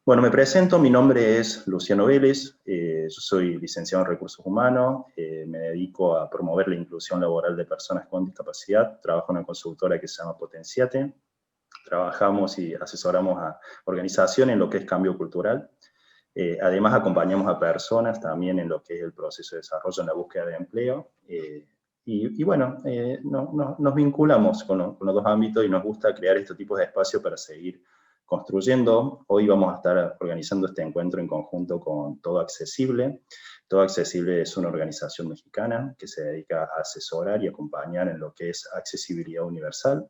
Bueno, me presento, mi nombre es Luciano Vélez, yo soy licenciado en Recursos Humanos, me dedico a promover la inclusión laboral de personas con discapacidad, trabajo en una consultora que se llama Potenciate, trabajamos y asesoramos a organizaciones en lo que es cambio cultural, además acompañamos a personas también en lo que es el proceso de desarrollo en la búsqueda de empleo, bueno, nos vinculamos con los dos ámbitos y nos gusta crear este tipo de espacios para seguir construyendo. Hoy vamos a estar organizando este encuentro en conjunto con Todo Accesible. Todo Accesible es una organización mexicana que se dedica a asesorar y acompañar en lo que es accesibilidad universal.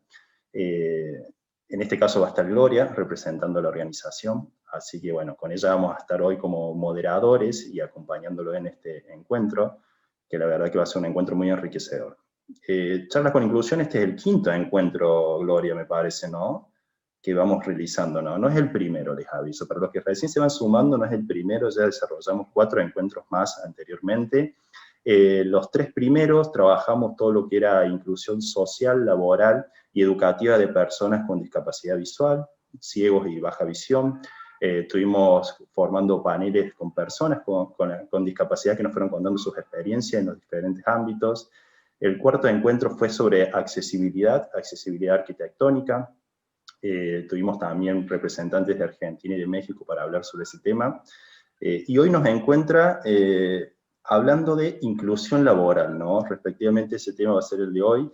En este caso va a estar Gloria representando a la organización, así que bueno, con ella vamos a estar hoy como moderadores y acompañándolo en este encuentro, que la verdad que va a ser un encuentro muy enriquecedor. Charlas con Inclusión, este es el quinto encuentro, Gloria, me parece, ¿no? Que vamos realizando, ¿no? No es el primero, les aviso. Para los que recién se van sumando, no es el primero, ya desarrollamos 4 encuentros más anteriormente. Los 3 primeros trabajamos todo lo que era inclusión social, laboral y educativa de personas con discapacidad visual, ciegos y baja visión. Estuvimos formando paneles con personas con discapacidad que nos fueron contando sus experiencias en los diferentes ámbitos. El cuarto encuentro fue sobre accesibilidad arquitectónica. Tuvimos también representantes de Argentina y de México para hablar sobre ese tema. Y hoy nos encuentra hablando de inclusión laboral, ¿no? Respectivamente ese tema va a ser el de hoy.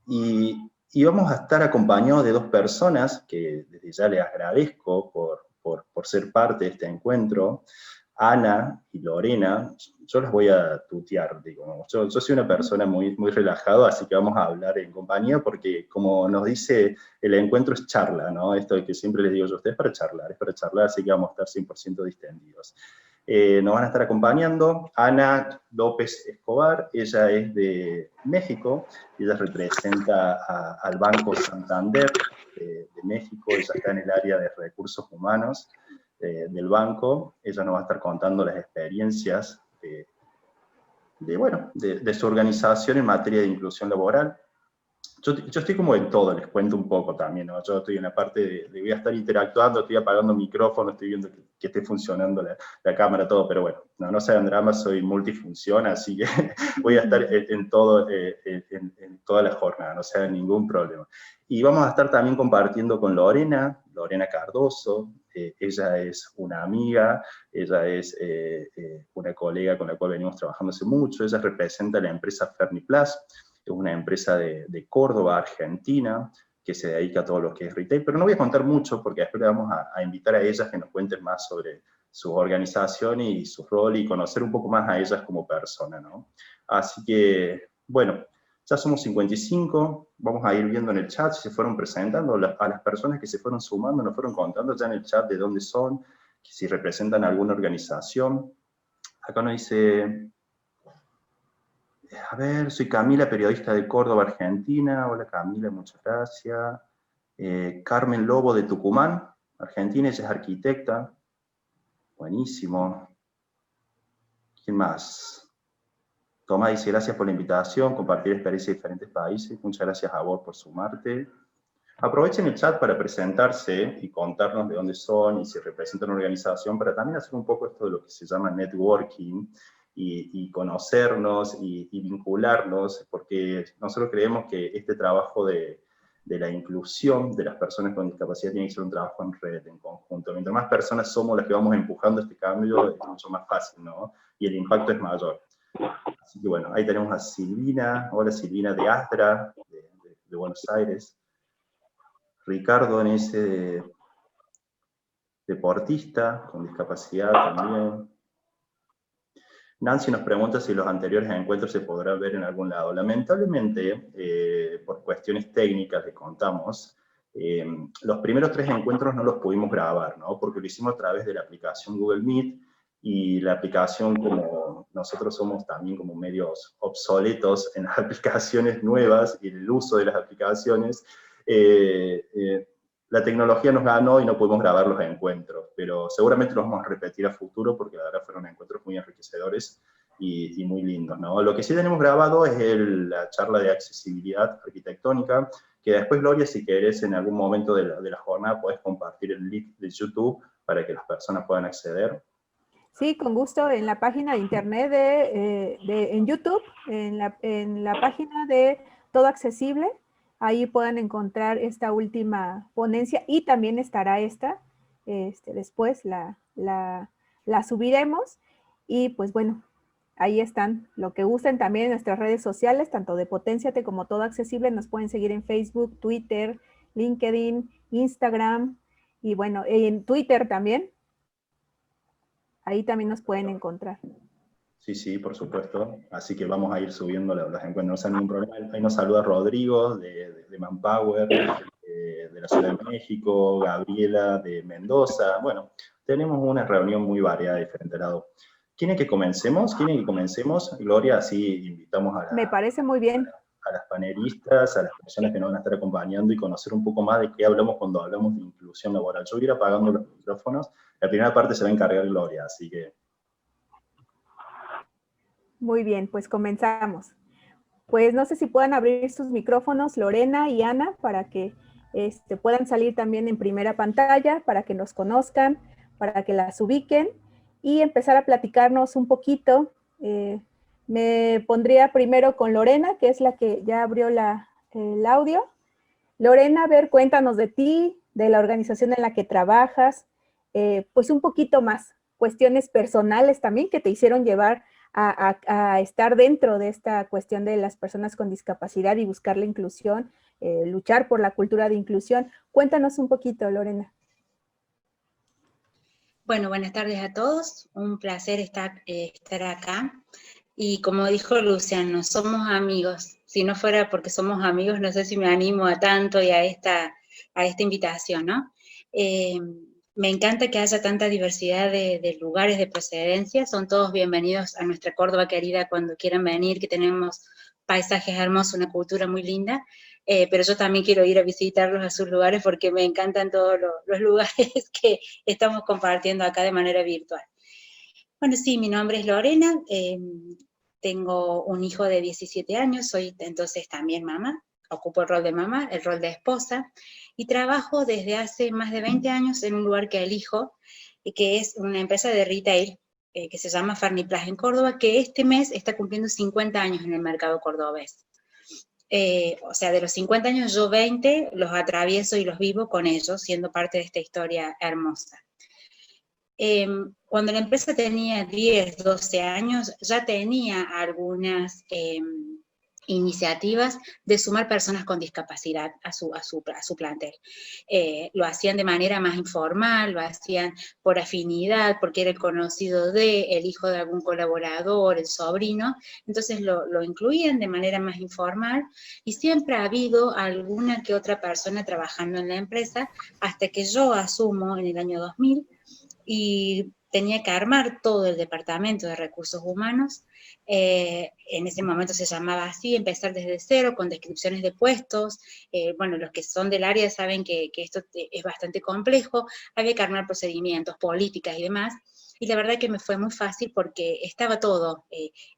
Y vamos a estar acompañados de 2 personas que desde ya les agradezco por ser parte de este encuentro. Ana y Lorena, yo las voy a tutear, digo, yo soy una persona muy relajada, así que vamos a hablar en compañía, porque como nos dice, el encuentro es charla, ¿no? Esto que siempre les digo yo a ustedes, es para charlar, así que vamos a estar 100% distendidos. Nos van a estar acompañando Ana López Escobar, ella es de México, ella representa al Banco Santander de México, ella está en el área de recursos humanos del banco. Ella nos va a estar contando las experiencias de su organización en materia de inclusión laboral. Yo estoy como en todo, les cuento un poco también, ¿no? Yo estoy en la parte de voy a estar interactuando, estoy apagando micrófono, estoy viendo que esté funcionando la cámara, todo, pero bueno, no se hagan drama, soy multifunción, así que voy a estar en toda la jornada, no se hagan ningún problema. Y vamos a estar también compartiendo con Lorena Cardoso. Ella es una amiga, ella es una colega con la cual venimos trabajando hace mucho, ella representa la empresa Ferniplas, es una empresa de Córdoba, Argentina, que se dedica a todo lo que es retail, pero no voy a contar mucho porque después le vamos a invitar a ellas que nos cuenten más sobre su organización y su rol y conocer un poco más a ellas como persona, ¿no? Así que, bueno, ya somos 55, vamos a ir viendo en el chat si se fueron presentando, a las personas que se fueron sumando, nos fueron contando ya en el chat de dónde son, si representan alguna organización. Acá nos dice... A ver, soy Camila, periodista de Córdoba, Argentina. Hola Camila, muchas gracias. Carmen Lobo de Tucumán, Argentina, ella es arquitecta. Buenísimo. ¿Quién más? Tomás dice, gracias por la invitación, compartir experiencias de diferentes países. Muchas gracias a vos por sumarte. Aprovechen el chat para presentarse y contarnos de dónde son y si representan una organización, para también hacer un poco esto de lo que se llama networking, y conocernos y vincularnos, porque nosotros creemos que este trabajo de la inclusión de las personas con discapacidad tiene que ser un trabajo en red, en conjunto. Mientras más personas somos las que vamos empujando este cambio, es mucho más fácil, ¿no? Y el impacto es mayor. Así que bueno, ahí tenemos a Silvina. Hola Silvina de Astra, de Buenos Aires. Ricardo en ese deportista con discapacidad también. Nancy nos pregunta si los anteriores encuentros se podrán ver en algún lado. Lamentablemente, por cuestiones técnicas que contamos, los primeros 3 encuentros no los pudimos grabar, ¿no? Porque lo hicimos a través de la aplicación Google Meet, y la aplicación, como nosotros somos también como medios obsoletos en las aplicaciones nuevas y en el uso de las aplicaciones, la tecnología nos ganó y no pudimos grabar los encuentros, pero seguramente los vamos a repetir a futuro porque la verdad fueron encuentros muy enriquecedores y muy lindos, ¿no? Lo que sí tenemos grabado es la charla de accesibilidad arquitectónica, que después, Gloria, si querés en algún momento de la jornada, podés compartir el link de YouTube para que las personas puedan acceder? Sí, con gusto, en la página de internet en YouTube, en la página de Todo Accesible, ahí pueden encontrar esta última ponencia y también estará esta, después la subiremos y pues bueno, ahí están, lo que gusten también en nuestras redes sociales, tanto de Potenciate como Todo Accesible, nos pueden seguir en Facebook, Twitter, LinkedIn, Instagram y bueno, en Twitter también. Ahí también nos pueden encontrar. Sí, sí, por supuesto. Así que vamos a ir subiendo las encuentros, no hay ningún problema. Ahí nos saluda Rodrigo de Manpower, de la Ciudad de México, Gabriela de Mendoza. Bueno, tenemos una reunión muy variada de diferentes lados. ¿Quieren que comencemos? ¿Quieren que comencemos? Gloria, así invitamos Me parece muy bien. A las panelistas, a las personas que nos van a estar acompañando y conocer un poco más de qué hablamos cuando hablamos de inclusión laboral. Yo voy a ir apagando los micrófonos. La primera parte se va a encargar Gloria, así que... Muy bien, pues comenzamos. Pues no sé si puedan abrir sus micrófonos Lorena y Ana para que puedan salir también en primera pantalla, para que nos conozcan, para que las ubiquen y empezar a platicarnos un poquito. Me pondría primero con Lorena, que es la que ya abrió el audio. Lorena, a ver, cuéntanos de ti, de la organización en la que trabajas, pues un poquito más, cuestiones personales también que te hicieron llevar a estar dentro de esta cuestión de las personas con discapacidad y buscar la inclusión, luchar por la cultura de inclusión. Cuéntanos un poquito, Lorena. Bueno, buenas tardes a todos. Un placer estar acá. Y como dijo Luciano, somos amigos. Si no fuera porque somos amigos, no sé si me animo a tanto y a esta invitación, ¿no? Me encanta que haya tanta diversidad de lugares de procedencia. Son todos bienvenidos a nuestra Córdoba querida cuando quieran venir, que tenemos paisajes hermosos, una cultura muy linda. Pero yo también quiero ir a visitarlos a sus lugares porque me encantan todos los lugares que estamos compartiendo acá de manera virtual. Bueno, sí, mi nombre es Lorena, tengo un hijo de 17 años, soy entonces también mamá, ocupo el rol de mamá, el rol de esposa, y trabajo desde hace más de 20 años en un lugar que elijo, que es una empresa de retail, que se llama Farniplas en Córdoba, que este mes está cumpliendo 50 años en el mercado cordobés. O sea, de los 50 años yo 20 los atravieso y los vivo con ellos, siendo parte de esta historia hermosa. Cuando la empresa tenía 10, 12 años, ya tenía algunas iniciativas de sumar personas con discapacidad a su plantel. Lo hacían de manera más informal, lo hacían por afinidad, porque era el conocido el hijo de algún colaborador, el sobrino, entonces lo incluían de manera más informal y siempre ha habido alguna que otra persona trabajando en la empresa hasta que yo asumo en el año 2000 y tenía que armar todo el departamento de recursos humanos. En ese momento se llamaba así, empezar desde cero con descripciones de puestos. Bueno, los que son del área saben que esto es bastante complejo, había que armar procedimientos, políticas y demás. Y la verdad que me fue muy fácil porque estaba todo.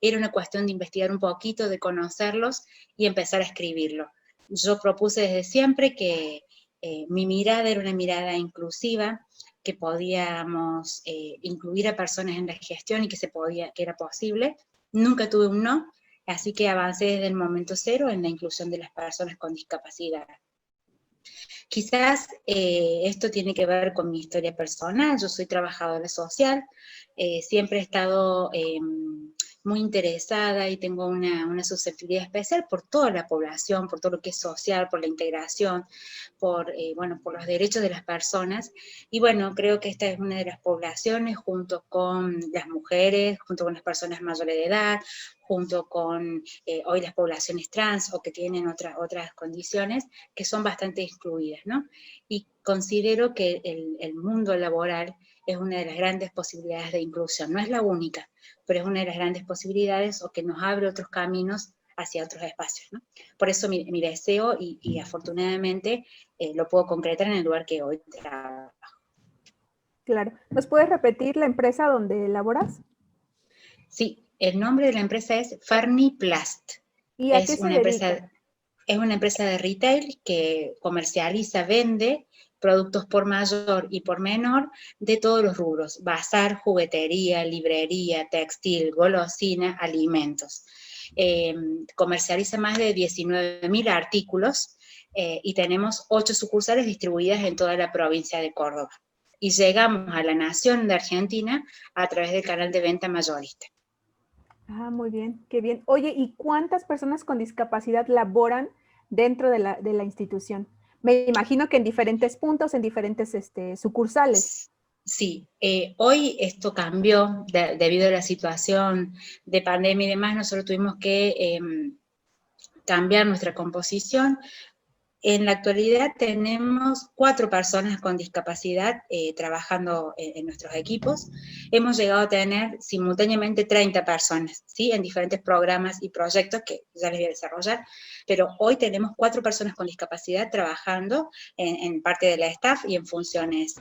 Era una cuestión de investigar un poquito, de conocerlos y empezar a escribirlo. Yo propuse desde siempre que mi mirada era una mirada inclusiva, que podíamos incluir a personas en la gestión y que era posible. Nunca tuve un no, así que avancé desde el momento cero en la inclusión de las personas con discapacidad. Quizás esto tiene que ver con mi historia personal. Yo soy trabajadora social, siempre he estado muy interesada y tengo una susceptibilidad especial por toda la población, por todo lo que es social, por la integración, por los derechos de las personas. Y bueno, creo que esta es una de las poblaciones, junto con las mujeres, junto con las personas mayores de edad, junto con hoy las poblaciones trans o que tienen otras condiciones, que son bastante excluidas, ¿no? Y considero que el mundo laboral es una de las grandes posibilidades de inclusión. No es la única, pero es una de las grandes posibilidades o que nos abre otros caminos hacia otros espacios, ¿no? Por eso mi deseo y afortunadamente lo puedo concretar en el lugar que hoy trabajo. Claro. ¿Nos puedes repetir la empresa donde laboras? Sí, el nombre de la empresa es Farniplast. ¿Y a qué se dedica? Es una empresa de retail que comercializa, vende productos por mayor y por menor de todos los rubros: bazar, juguetería, librería, textil, golosina, alimentos. Comercializa más de 19.000 artículos y tenemos 8 sucursales distribuidas en toda la provincia de Córdoba. Y llegamos a la nación de Argentina a través del canal de venta mayorista. Ah, muy bien, qué bien. Oye, ¿y cuántas personas con discapacidad laboran dentro de la institución? Me imagino que en diferentes puntos, en diferentes sucursales. Sí, hoy esto cambió debido a la situación de pandemia y demás. Nosotros tuvimos que cambiar nuestra composición. En la actualidad tenemos 4 personas con discapacidad trabajando en nuestros equipos. Hemos llegado a tener simultáneamente 30 personas, ¿sí? En diferentes programas y proyectos que ya les voy a desarrollar, pero hoy tenemos 4 personas con discapacidad trabajando en parte de la staff y en funciones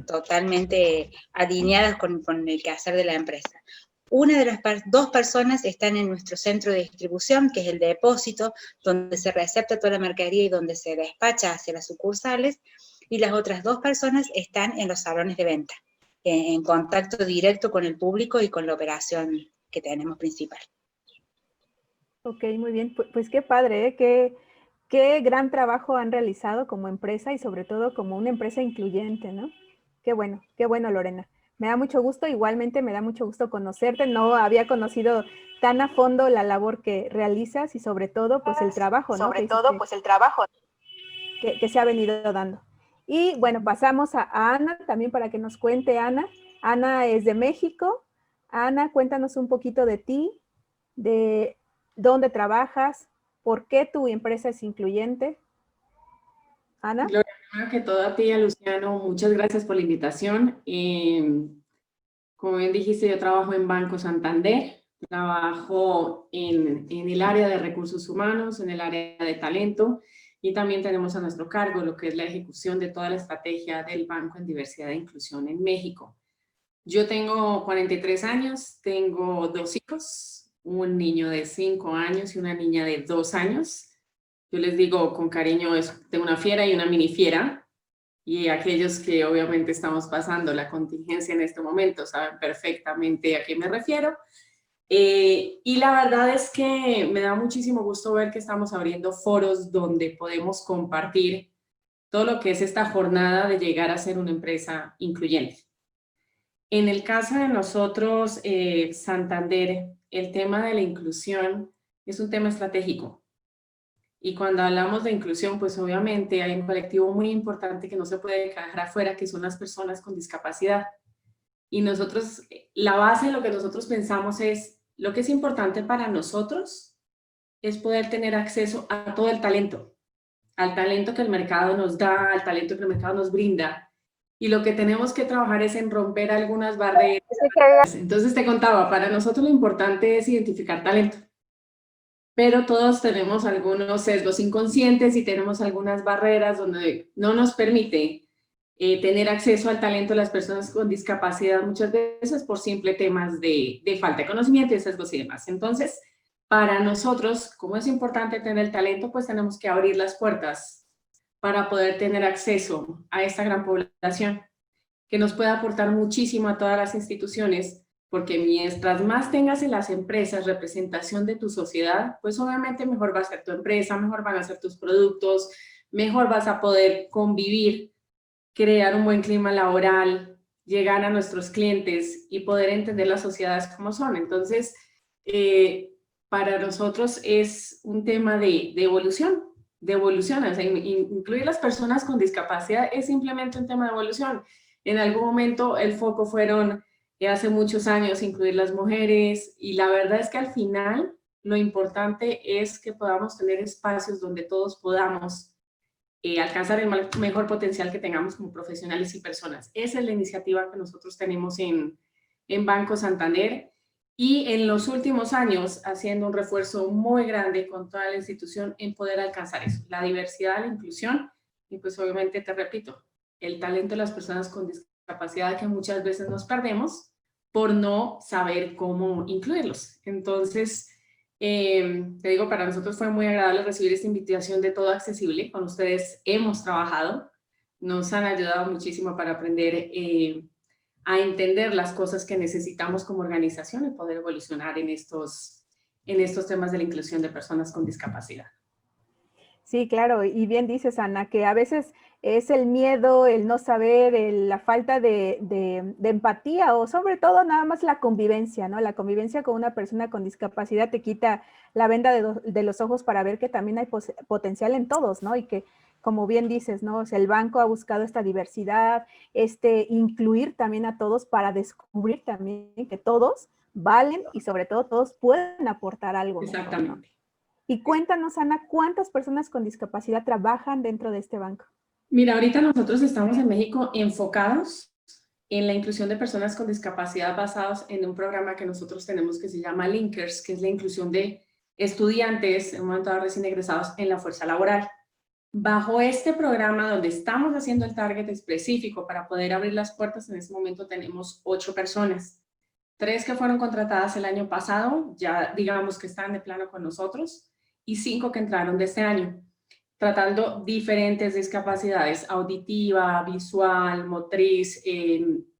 totalmente alineadas con el quehacer de la empresa. Una de las 2 personas están en nuestro centro de distribución, que es el depósito, donde se recepta toda la mercadería y donde se despacha hacia las sucursales, y las otras 2 personas están en los salones de venta, en contacto directo con el público y con la operación que tenemos principal. Ok, muy bien. Pues qué padre, ¿eh? Qué gran trabajo han realizado como empresa y sobre todo como una empresa incluyente, ¿no? Qué bueno, Lorena. Me da mucho gusto, igualmente me da mucho gusto conocerte. No había conocido tan a fondo la labor que realizas y sobre todo, pues el trabajo, ¿no? Que se ha venido dando. Y bueno, pasamos a Ana también para que nos cuente Ana. Ana es de México. Ana, cuéntanos un poquito de ti, de dónde trabajas, por qué tu empresa es incluyente. Ana. Gloria, primero que todo a ti y a Luciano, muchas gracias por la invitación. Como bien dijiste, yo trabajo en Banco Santander, trabajo en el área de recursos humanos, en el área de talento, y también tenemos a nuestro cargo lo que es la ejecución de toda la estrategia del banco en diversidad e inclusión en México. Yo tengo 43 años, tengo 2 hijos, un niño de 5 años y una niña de 2 años. Yo les digo con cariño, tengo una fiera y una mini fiera, y aquellos que obviamente estamos pasando la contingencia en este momento saben perfectamente a qué me refiero. Y la verdad es que me da muchísimo gusto ver que estamos abriendo foros donde podemos compartir todo lo que es esta jornada de llegar a ser una empresa incluyente. En el caso de nosotros, Santander, el tema de la inclusión es un tema estratégico. Y cuando hablamos de inclusión, pues obviamente hay un colectivo muy importante que no se puede dejar afuera, que son las personas con discapacidad. Y nosotros, la base de lo que nosotros pensamos es, lo que es importante para nosotros es poder tener acceso a todo el talento, al talento que el mercado nos da, al talento que el mercado nos brinda. Y lo que tenemos que trabajar es en romper algunas barreras. Entonces te contaba, para nosotros lo importante es identificar talento. Pero todos tenemos algunos sesgos inconscientes y tenemos algunas barreras donde no nos permite tener acceso al talento de las personas con discapacidad muchas veces por simple temas de falta de conocimiento y sesgos y demás. Entonces, para nosotros, como es importante tener el talento, pues tenemos que abrir las puertas para poder tener acceso a esta gran población que nos puede aportar muchísimo a todas las instituciones, porque mientras más tengas en las empresas representación de tu sociedad, pues obviamente mejor va a ser tu empresa, mejor van a ser tus productos, mejor vas a poder convivir, crear un buen clima laboral, llegar a nuestros clientes y poder entender las sociedades como son. Entonces, para nosotros es un tema de evolución, o sea, incluir las personas con discapacidad es simplemente un tema de evolución. En algún momento el foco fueron, hace muchos años, incluir las mujeres, y la verdad es que al final lo importante es que podamos tener espacios donde todos podamos alcanzar el mejor potencial que tengamos como profesionales y personas. Esa es la iniciativa que nosotros tenemos en Banco Santander, y en los últimos años haciendo un refuerzo muy grande con toda la institución en poder alcanzar eso, la diversidad, la inclusión, y pues obviamente te repito, el talento de las personas con discapacidad que muchas veces nos perdemos por no saber cómo incluirlos. Entonces, te digo, para nosotros fue muy agradable recibir esta invitación de Todo Accesible. Con ustedes hemos trabajado nos han ayudado muchísimo para aprender a entender las cosas que necesitamos como organización y poder evolucionar en estos temas de la inclusión de personas con discapacidad. Sí, claro, y bien dices, Ana, que a veces es el miedo, el no saber, la falta de empatía o sobre todo nada más la convivencia, ¿no? La convivencia con una persona con discapacidad te quita la venda de los ojos para ver que también hay potencial en todos, ¿no? Y que, como bien dices, ¿no? O sea, el banco ha buscado esta diversidad, incluir también a todos para descubrir también que todos valen y sobre todo todos pueden aportar algo. Exactamente. Mejor, ¿no? Y cuéntanos, Ana, ¿cuántas personas con discapacidad trabajan dentro de este banco? Mira, ahorita nosotros estamos en México enfocados en la inclusión de personas con discapacidad basados en un programa que nosotros tenemos que se llama Linkers, que es la inclusión de estudiantes, en un momento dado recién egresados, en la fuerza laboral. Bajo este programa, donde estamos haciendo el target específico para poder abrir las puertas, en este momento tenemos 8 personas. 3 que fueron contratadas el año pasado, ya digamos que están de plano con nosotros, y 5 que entraron de este año, tratando diferentes discapacidades, auditiva, visual, motriz.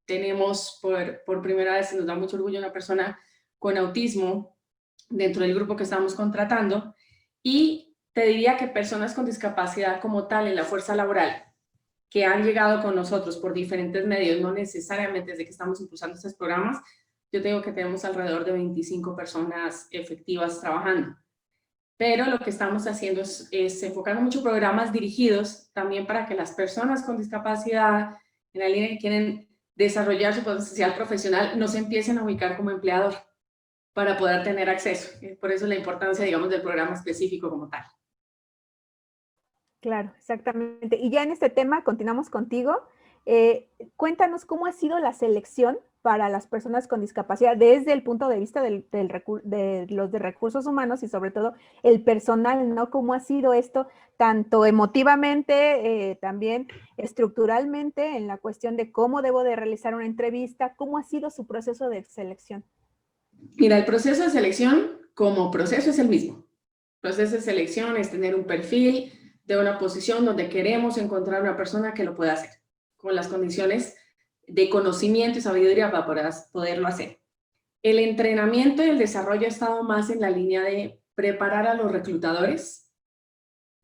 Tenemos por primera vez, nos da mucho orgullo, una persona con autismo dentro del grupo que estamos contratando, y te diría que personas con discapacidad como tal en la fuerza laboral que han llegado con nosotros por diferentes medios, no necesariamente desde que estamos impulsando estos programas, yo tengo que tenemos alrededor de 25 personas efectivas trabajando. Pero lo que estamos haciendo es enfocando mucho programas dirigidos también para que las personas con discapacidad, en la línea que quieren desarrollar su potencial profesional, no se empiecen a ubicar como empleador para poder tener acceso. Por eso la importancia, digamos, del programa específico como tal. Claro, exactamente. Y ya en este tema, continuamos contigo. Cuéntanos cómo ha sido la selección para las personas con discapacidad desde el punto de vista de los de recursos humanos y sobre todo el personal, ¿no? ¿Cómo ha sido esto tanto emotivamente, también estructuralmente en la cuestión de cómo debo de realizar una entrevista? ¿Cómo ha sido su proceso de selección? Mira, el proceso de selección como proceso es el mismo. El proceso de selección es tener un perfil de una posición donde queremos encontrar una persona que lo pueda hacer, con las condiciones de conocimiento y sabiduría para poderlo hacer. El entrenamiento y el desarrollo ha estado más en la línea de preparar a los reclutadores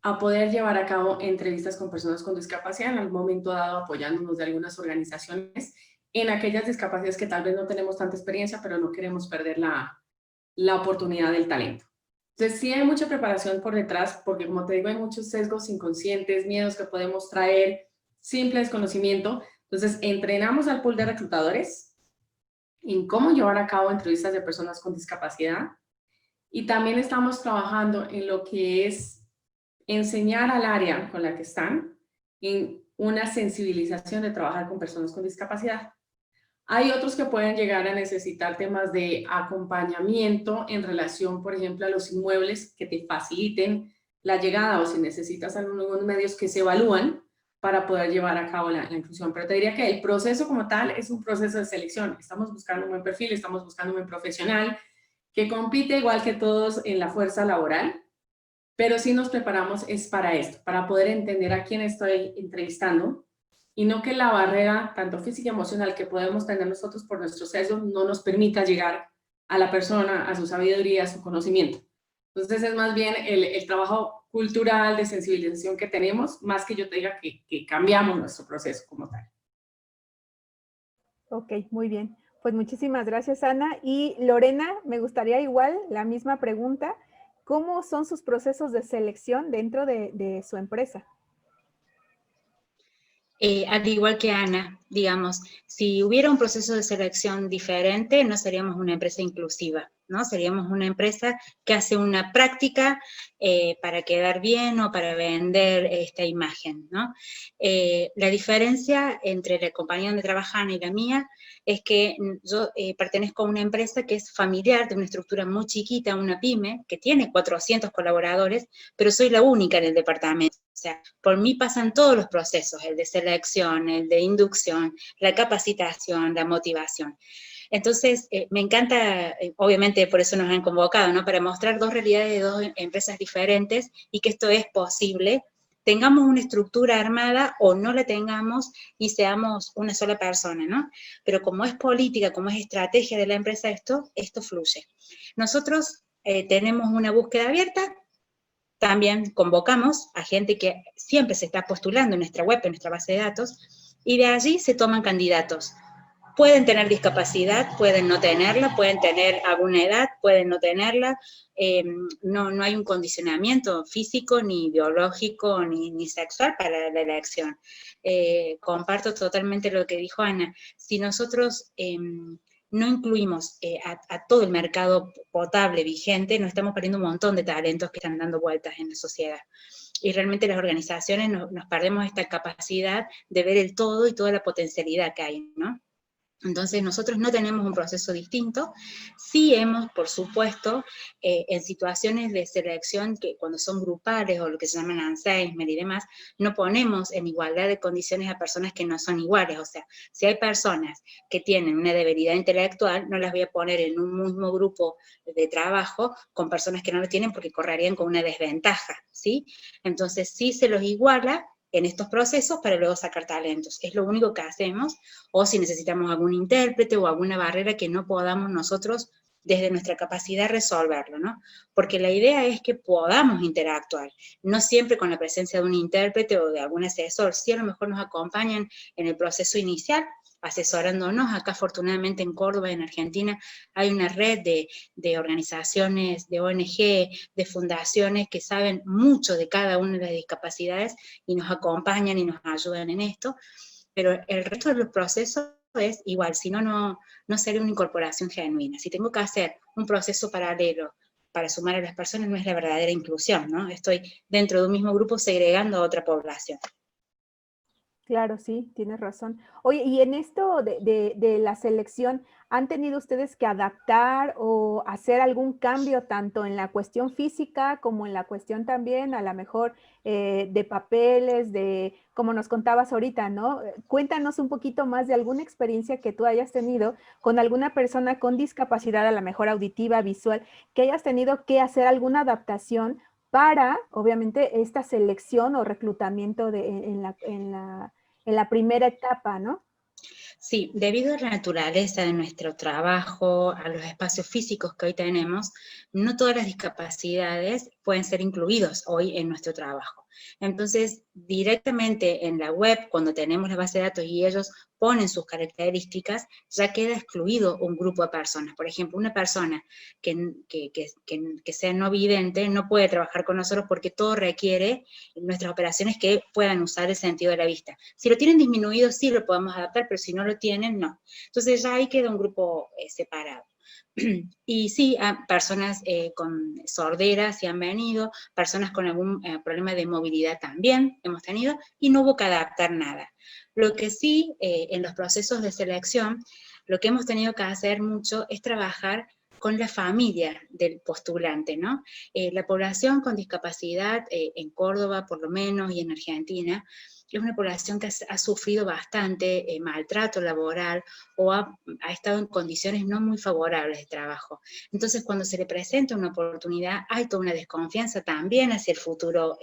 a poder llevar a cabo entrevistas con personas con discapacidad, en algún momento dado apoyándonos de algunas organizaciones en aquellas discapacidades que tal vez no tenemos tanta experiencia, pero no queremos perder la oportunidad del talento. Entonces sí hay mucha preparación por detrás, porque como te digo, hay muchos sesgos inconscientes, miedos que podemos traer, simple desconocimiento. Entonces entrenamos al pool de reclutadores en cómo llevar a cabo entrevistas de personas con discapacidad, y también estamos trabajando en lo que es enseñar al área con la que están en una sensibilización de trabajar con personas con discapacidad. Hay otros que pueden llegar a necesitar temas de acompañamiento en relación, por ejemplo, a los inmuebles que te faciliten la llegada, o si necesitas algunos medios que se evalúan para poder llevar a cabo la inclusión. Pero te diría que el proceso como tal es un proceso de selección. Estamos buscando un buen perfil, estamos buscando un buen profesional que compite igual que todos en la fuerza laboral, pero sí nos preparamos es para esto, para poder entender a quién estoy entrevistando, y no que la barrera, tanto física y emocional, que podemos tener nosotros por nuestro sesgo, no nos permita llegar a la persona, a su sabiduría, a su conocimiento. Entonces es más bien el trabajo cultural de sensibilización que tenemos, más que yo te diga que cambiamos nuestro proceso como tal. Ok, muy bien. Pues muchísimas gracias, Ana. Y Lorena, me gustaría igual la misma pregunta. ¿Cómo son sus procesos de selección dentro de su empresa? Al igual que Ana, digamos, si hubiera un proceso de selección diferente, no seríamos una empresa inclusiva, ¿no? Seríamos una empresa que hace una práctica para quedar bien o para vender esta imagen, ¿no? La diferencia entre la compañía donde trabaja Ana y la mía es que yo pertenezco a una empresa que es familiar, de una estructura muy chiquita, una pyme, que tiene 400 colaboradores, pero soy la única en el departamento. O sea, por mí pasan todos los procesos, el de selección, el de inducción, la capacitación, la motivación. Entonces, me encanta, obviamente por eso nos han convocado, ¿no? Para mostrar dos realidades de dos empresas diferentes y que esto es posible tengamos una estructura armada o no la tengamos y seamos una sola persona, ¿no? Pero como es política, como es estrategia de la empresa esto fluye. Nosotros tenemos una búsqueda abierta, también convocamos a gente que siempre se está postulando en nuestra web, en nuestra base de datos, y de allí se toman candidatos. Pueden tener discapacidad, pueden no tenerla, pueden tener alguna edad, pueden no tenerla, no hay un condicionamiento físico, ni biológico, ni sexual para la elección. Comparto totalmente lo que dijo Ana. Si nosotros no incluimos a todo el mercado potable vigente, nos estamos perdiendo un montón de talentos que están dando vueltas en la sociedad. Y realmente las organizaciones nos perdemos esta capacidad de ver el todo y toda la potencialidad que hay, ¿no? Entonces nosotros no tenemos un proceso distinto, sí hemos, por supuesto, en situaciones de selección que cuando son grupales o lo que se llaman Alzheimer y demás, no ponemos en igualdad de condiciones a personas que no son iguales, o sea, si hay personas que tienen una debilidad intelectual, no las voy a poner en un mismo grupo de trabajo con personas que no lo tienen porque correrían con una desventaja, ¿sí? Entonces sí se los iguala en estos procesos para luego sacar talentos. Es lo único que hacemos, o si necesitamos algún intérprete o alguna barrera que no podamos nosotros desde nuestra capacidad resolverlo, ¿no? Porque la idea es que podamos interactuar, no siempre con la presencia de un intérprete o de algún asesor, si a lo mejor nos acompañan en el proceso inicial, asesorándonos. Acá afortunadamente en Córdoba, en Argentina, hay una red de organizaciones, de ONG, de fundaciones que saben mucho de cada una de las discapacidades y nos acompañan y nos ayudan en esto, pero el resto de los procesos es igual, si no, no sería una incorporación genuina. Si tengo que hacer un proceso paralelo para sumar a las personas, no es la verdadera inclusión, ¿no? Estoy dentro de un mismo grupo segregando a otra población. Claro, sí, tienes razón. Oye, y en esto de la selección, ¿han tenido ustedes que adaptar o hacer algún cambio tanto en la cuestión física como en la cuestión también, a lo mejor, de papeles, de, como nos contabas ahorita, ¿no? Cuéntanos un poquito más de alguna experiencia que tú hayas tenido con alguna persona con discapacidad, a lo mejor auditiva, visual, que hayas tenido que hacer alguna adaptación para, obviamente, esta selección o reclutamiento en la primera etapa, ¿no? Sí, debido a la naturaleza de nuestro trabajo, a los espacios físicos que hoy tenemos, no todas las discapacidades pueden ser incluidos hoy en nuestro trabajo. Entonces, directamente en la web, cuando tenemos la base de datos y ellos ponen sus características, ya queda excluido un grupo de personas. Por ejemplo, una persona que sea no vidente no puede trabajar con nosotros porque todo requiere en nuestras operaciones que puedan usar el sentido de la vista. Si lo tienen disminuido, sí lo podemos adaptar, pero si no lo tienen, no. Entonces ya ahí queda un grupo separado. Y sí, personas con sordera sí han venido, personas con algún problema de movilidad también hemos tenido, y no hubo que adaptar nada. Lo que sí, en los procesos de selección, lo que hemos tenido que hacer mucho es trabajar con la familia del postulante, ¿no? La población con discapacidad en Córdoba, por lo menos, y en Argentina, es una población que ha sufrido bastante maltrato laboral o ha estado en condiciones no muy favorables de trabajo. Entonces, cuando se le presenta una oportunidad, hay toda una desconfianza también hacia el futuro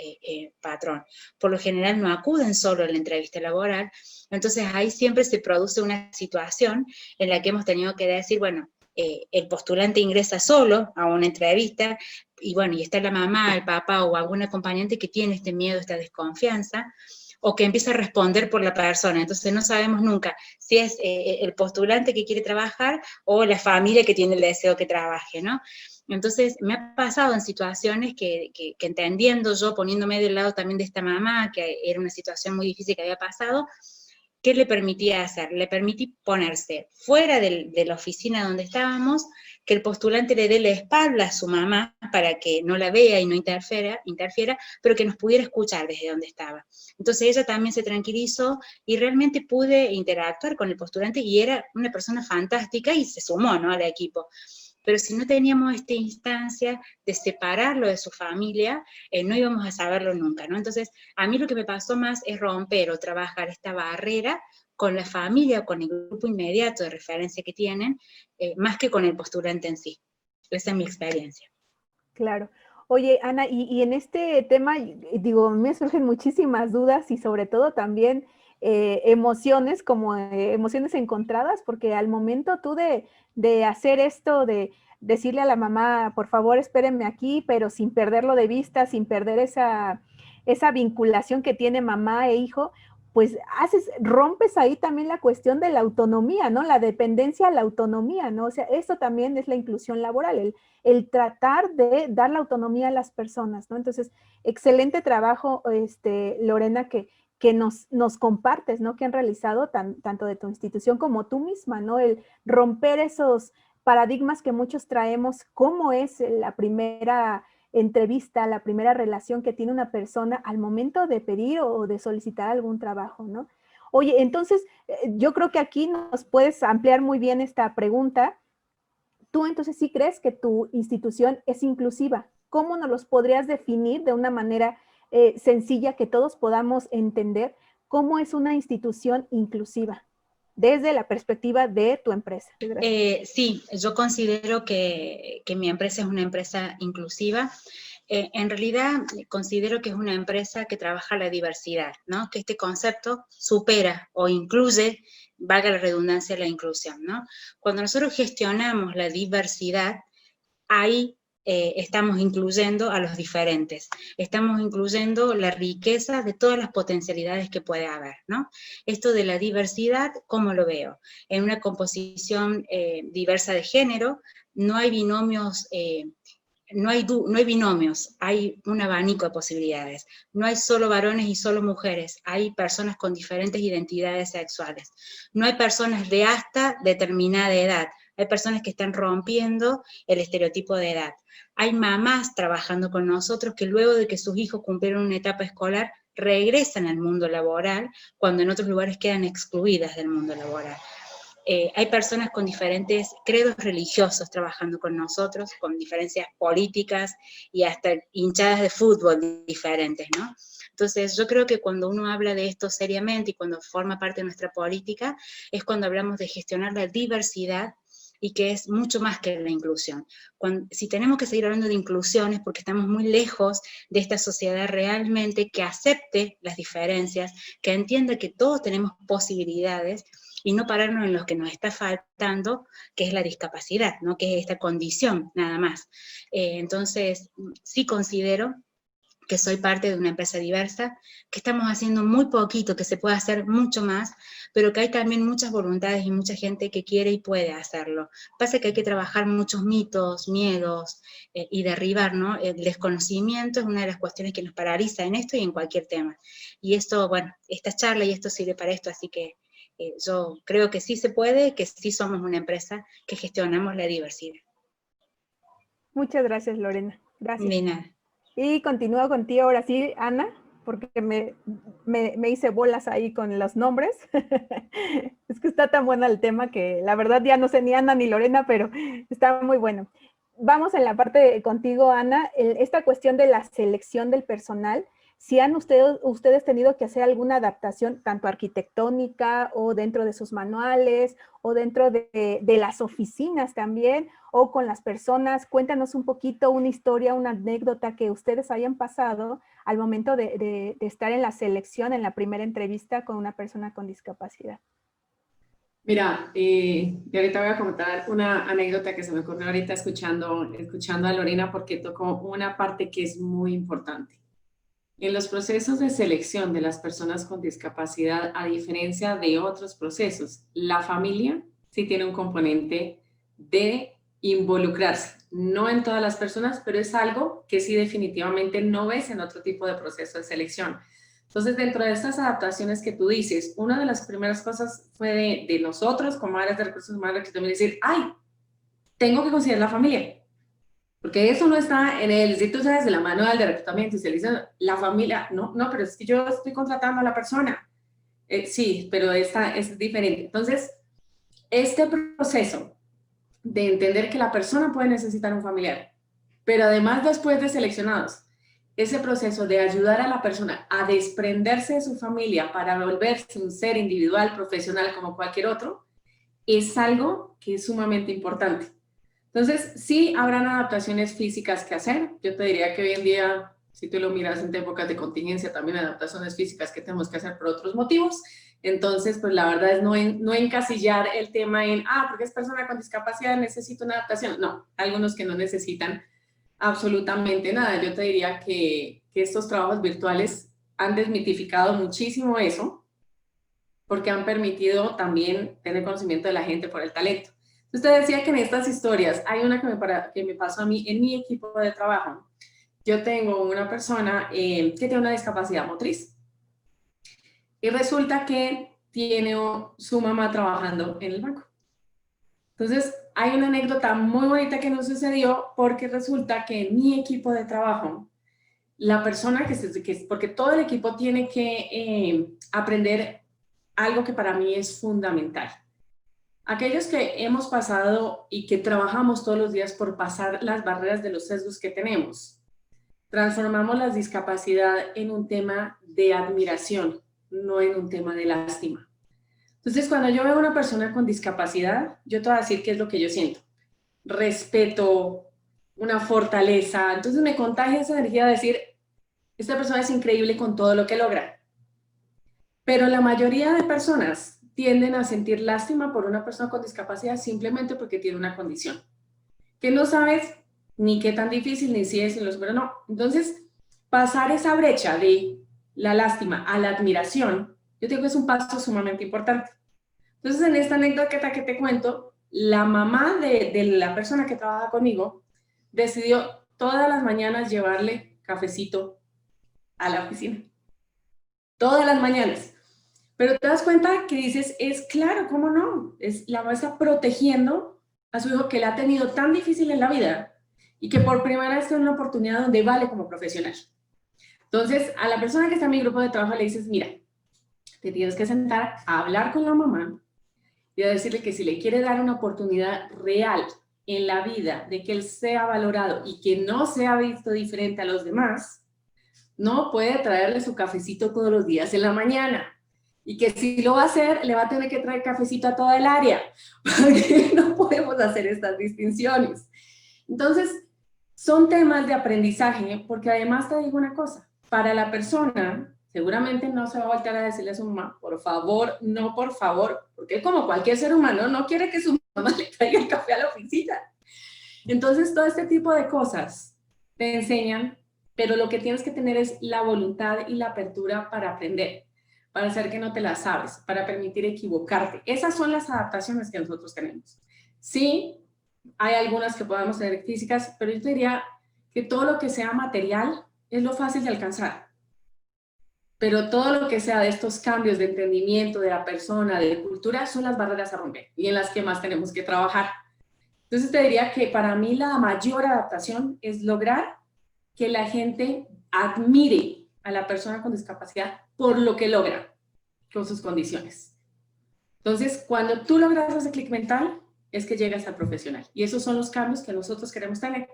patrón. Por lo general no acuden solo a la entrevista laboral, entonces ahí siempre se produce una situación en la que hemos tenido que decir, bueno, el postulante ingresa solo a una entrevista, y bueno, y está la mamá, el papá o algún acompañante que tiene este miedo, esta desconfianza, o que empieza a responder por la persona. Entonces no sabemos nunca si es el postulante que quiere trabajar o la familia que tiene el deseo que trabaje, ¿no? Entonces me ha pasado en situaciones que entendiendo yo, poniéndome del lado también de esta mamá, que era una situación muy difícil que había pasado, ¿qué le permitía hacer? Le permití ponerse fuera de la oficina donde estábamos, que el postulante le dé la espalda a su mamá para que no la vea y no interfiera, pero que nos pudiera escuchar desde donde estaba. Entonces ella también se tranquilizó y realmente pude interactuar con el postulante y era una persona fantástica y se sumó, ¿no?, al equipo. Pero si no teníamos esta instancia de separarlo de su familia, no íbamos a saberlo nunca, ¿no? Entonces, a mí lo que me pasó más es romper o trabajar esta barrera con la familia o con el grupo inmediato de referencia que tienen, más que con el postulante en sí. Esa es mi experiencia. Claro. Oye, Ana, y en este tema, digo, me surgen muchísimas dudas y sobre todo también emociones, como emociones encontradas, porque al momento tú de hacer esto, de decirle a la mamá, por favor, espérenme aquí, pero sin perderlo de vista, sin perder esa vinculación que tiene mamá e hijo, pues rompes ahí también la cuestión de la autonomía, ¿no? La dependencia a la autonomía, ¿no? O sea, eso también es la inclusión laboral, el tratar de dar la autonomía a las personas, ¿no? Entonces, excelente trabajo, Lorena, que nos compartes, ¿no? Que han realizado tanto de tu institución como tú misma, ¿no? El romper esos paradigmas que muchos traemos, cómo es la primera entrevista, la primera relación que tiene una persona al momento de pedir o de solicitar algún trabajo, ¿no? Oye, entonces, yo creo que aquí nos puedes ampliar muy bien esta pregunta. ¿Tú entonces sí crees que tu institución es inclusiva? ¿Cómo nos los podrías definir de una manera sencilla que todos podamos entender cómo es una institución inclusiva desde la perspectiva de tu empresa? Sí, yo considero que mi empresa es una empresa inclusiva. En realidad considero que es una empresa que trabaja la diversidad, ¿no? Que este concepto supera o incluye, valga la redundancia, la inclusión, ¿no? Cuando nosotros gestionamos la diversidad, ahí estamos incluyendo a los diferentes, estamos incluyendo la riqueza de todas las potencialidades que puede haber, ¿no? Esto de la diversidad, ¿cómo lo veo? En una composición diversa de género, no hay binomios, no hay binomios, hay un abanico de posibilidades. No hay solo varones y solo mujeres, hay personas con diferentes identidades sexuales. No hay personas de hasta determinada edad, hay personas que están rompiendo el estereotipo de edad. Hay mamás trabajando con nosotros que luego de que sus hijos cumplieron una etapa escolar, regresan al mundo laboral, cuando en otros lugares quedan excluidas del mundo laboral. Hay personas con diferentes credos religiosos trabajando con nosotros, con diferencias políticas y hasta hinchadas de fútbol diferentes, ¿no? Entonces, yo creo que cuando uno habla de esto seriamente y cuando forma parte de nuestra política, es cuando hablamos de gestionar la diversidad y que es mucho más que la inclusión. Si tenemos que seguir hablando de inclusión es porque estamos muy lejos de esta sociedad realmente que acepte las diferencias, que entienda que todos tenemos posibilidades y no pararnos en lo que nos está faltando, que es la discapacidad, ¿no? Que es esta condición, nada más. Entonces, sí considero que soy parte de una empresa diversa, que estamos haciendo muy poquito, que se puede hacer mucho más, pero que hay también muchas voluntades y mucha gente que quiere y puede hacerlo. Pasa que hay que trabajar muchos mitos, miedos y derribar, ¿no? El desconocimiento es una de las cuestiones que nos paraliza en esto y en cualquier tema. Y esto, bueno, esta charla y esto sirve para esto, así que yo creo que sí se puede, que sí somos una empresa que gestionamos la diversidad. Muchas gracias, Lorena. Gracias. De nada. Y continúo contigo ahora sí, Ana, porque me hice bolas ahí con los nombres. Es que está tan bueno el tema que la verdad ya no sé ni Ana ni Lorena, pero está muy bueno. Vamos en la parte contigo, Ana, esta cuestión de la selección del personal. Si han ustedes tenido que hacer alguna adaptación, tanto arquitectónica o dentro de sus manuales o dentro de las oficinas también, o con las personas, cuéntanos un poquito una historia, una anécdota que ustedes hayan pasado al momento de estar en la selección, en la primera entrevista con una persona con discapacidad. Mira, y ahorita voy a comentar una anécdota que se me ocurrió ahorita escuchando a Lorena, porque tocó una parte que es muy importante. En los procesos de selección de las personas con discapacidad, a diferencia de otros procesos, la familia sí tiene un componente de involucrarse. No en todas las personas, pero es algo que sí definitivamente no ves en otro tipo de proceso de selección. Entonces, dentro de estas adaptaciones que tú dices, una de las primeras cosas fue de nosotros como áreas de recursos humanos que también decir, ¡ay! Tengo que considerar la familia. Porque eso no está en el, si tú sabes, de la manual de reclutamiento y se le dice la familia, no, pero es que yo estoy contratando a la persona. Sí, pero esta es diferente. Entonces, este proceso de entender que la persona puede necesitar un familiar, pero además después de seleccionados, ese proceso de ayudar a la persona a desprenderse de su familia para volverse un ser individual, profesional como cualquier otro, es algo que es sumamente importante. Entonces, sí habrán adaptaciones físicas que hacer. Yo te diría que hoy en día, si tú lo miras en épocas de contingencia, también hay adaptaciones físicas que tenemos que hacer por otros motivos. Entonces, pues la verdad es no encasillar el tema en, porque es persona con discapacidad, necesita una adaptación. No, algunos que no necesitan absolutamente nada. Yo te diría que estos trabajos virtuales han desmitificado muchísimo eso, porque han permitido también tener conocimiento de la gente por el talento. Usted decía que en estas historias, hay una que me pasó a mí en mi equipo de trabajo. Yo tengo una persona que tiene una discapacidad motriz y resulta que tiene su mamá trabajando en el banco. Entonces, hay una anécdota muy bonita que nos sucedió porque resulta que en mi equipo de trabajo, la persona porque todo el equipo tiene que aprender algo que para mí es fundamental. Aquellos que hemos pasado y que trabajamos todos los días por pasar las barreras de los sesgos que tenemos, transformamos la discapacidad en un tema de admiración, no en un tema de lástima. Entonces, cuando yo veo a una persona con discapacidad, yo te voy a decir qué es lo que yo siento. Respeto, una fortaleza. Entonces me contagia esa energía de decir, esta persona es increíble con todo lo que logra. Pero la mayoría de personas tienden a sentir lástima por una persona con discapacidad simplemente porque tiene una condición. Que no sabes ni qué tan difícil, ni si es, ni lo supera, no. Entonces, pasar esa brecha de la lástima a la admiración, yo digo que es un paso sumamente importante. Entonces, en esta anécdota que te cuento, la mamá de la persona que trabaja conmigo decidió todas las mañanas llevarle cafecito a la oficina. Todas las mañanas. Pero te das cuenta que dices, es claro, ¿cómo no? La mamá está protegiendo a su hijo que le ha tenido tan difícil en la vida y que por primera vez tiene una oportunidad donde vale como profesional. Entonces, a la persona que está en mi grupo de trabajo le dices, mira, te tienes que sentar a hablar con la mamá y a decirle que si le quiere dar una oportunidad real en la vida de que él sea valorado y que no sea visto diferente a los demás, no puede traerle su cafecito todos los días en la mañana. Y que si lo va a hacer, le va a tener que traer cafecito a toda el área, porque no podemos hacer estas distinciones. Entonces, son temas de aprendizaje, porque además te digo una cosa, para la persona, seguramente no se va a voltear a decirle a su mamá, por favor, no, por favor, porque como cualquier ser humano, no quiere que su mamá le traiga el café a la oficina. Entonces, todo este tipo de cosas te enseñan, pero lo que tienes que tener es la voluntad y la apertura para aprender, para hacer que no te las sabes, para permitir equivocarte. Esas son las adaptaciones que nosotros tenemos. Sí, hay algunas que podemos tener físicas, pero yo te diría que todo lo que sea material es lo fácil de alcanzar. Pero todo lo que sea de estos cambios de entendimiento de la persona, de cultura, son las barreras a romper y en las que más tenemos que trabajar. Entonces te diría que para mí la mayor adaptación es lograr que la gente admire a la persona con discapacidad por lo que logra con sus condiciones. Entonces, cuando tú logras ese clic mental, es que llegas al profesional. Y esos son los cambios que nosotros queremos tener.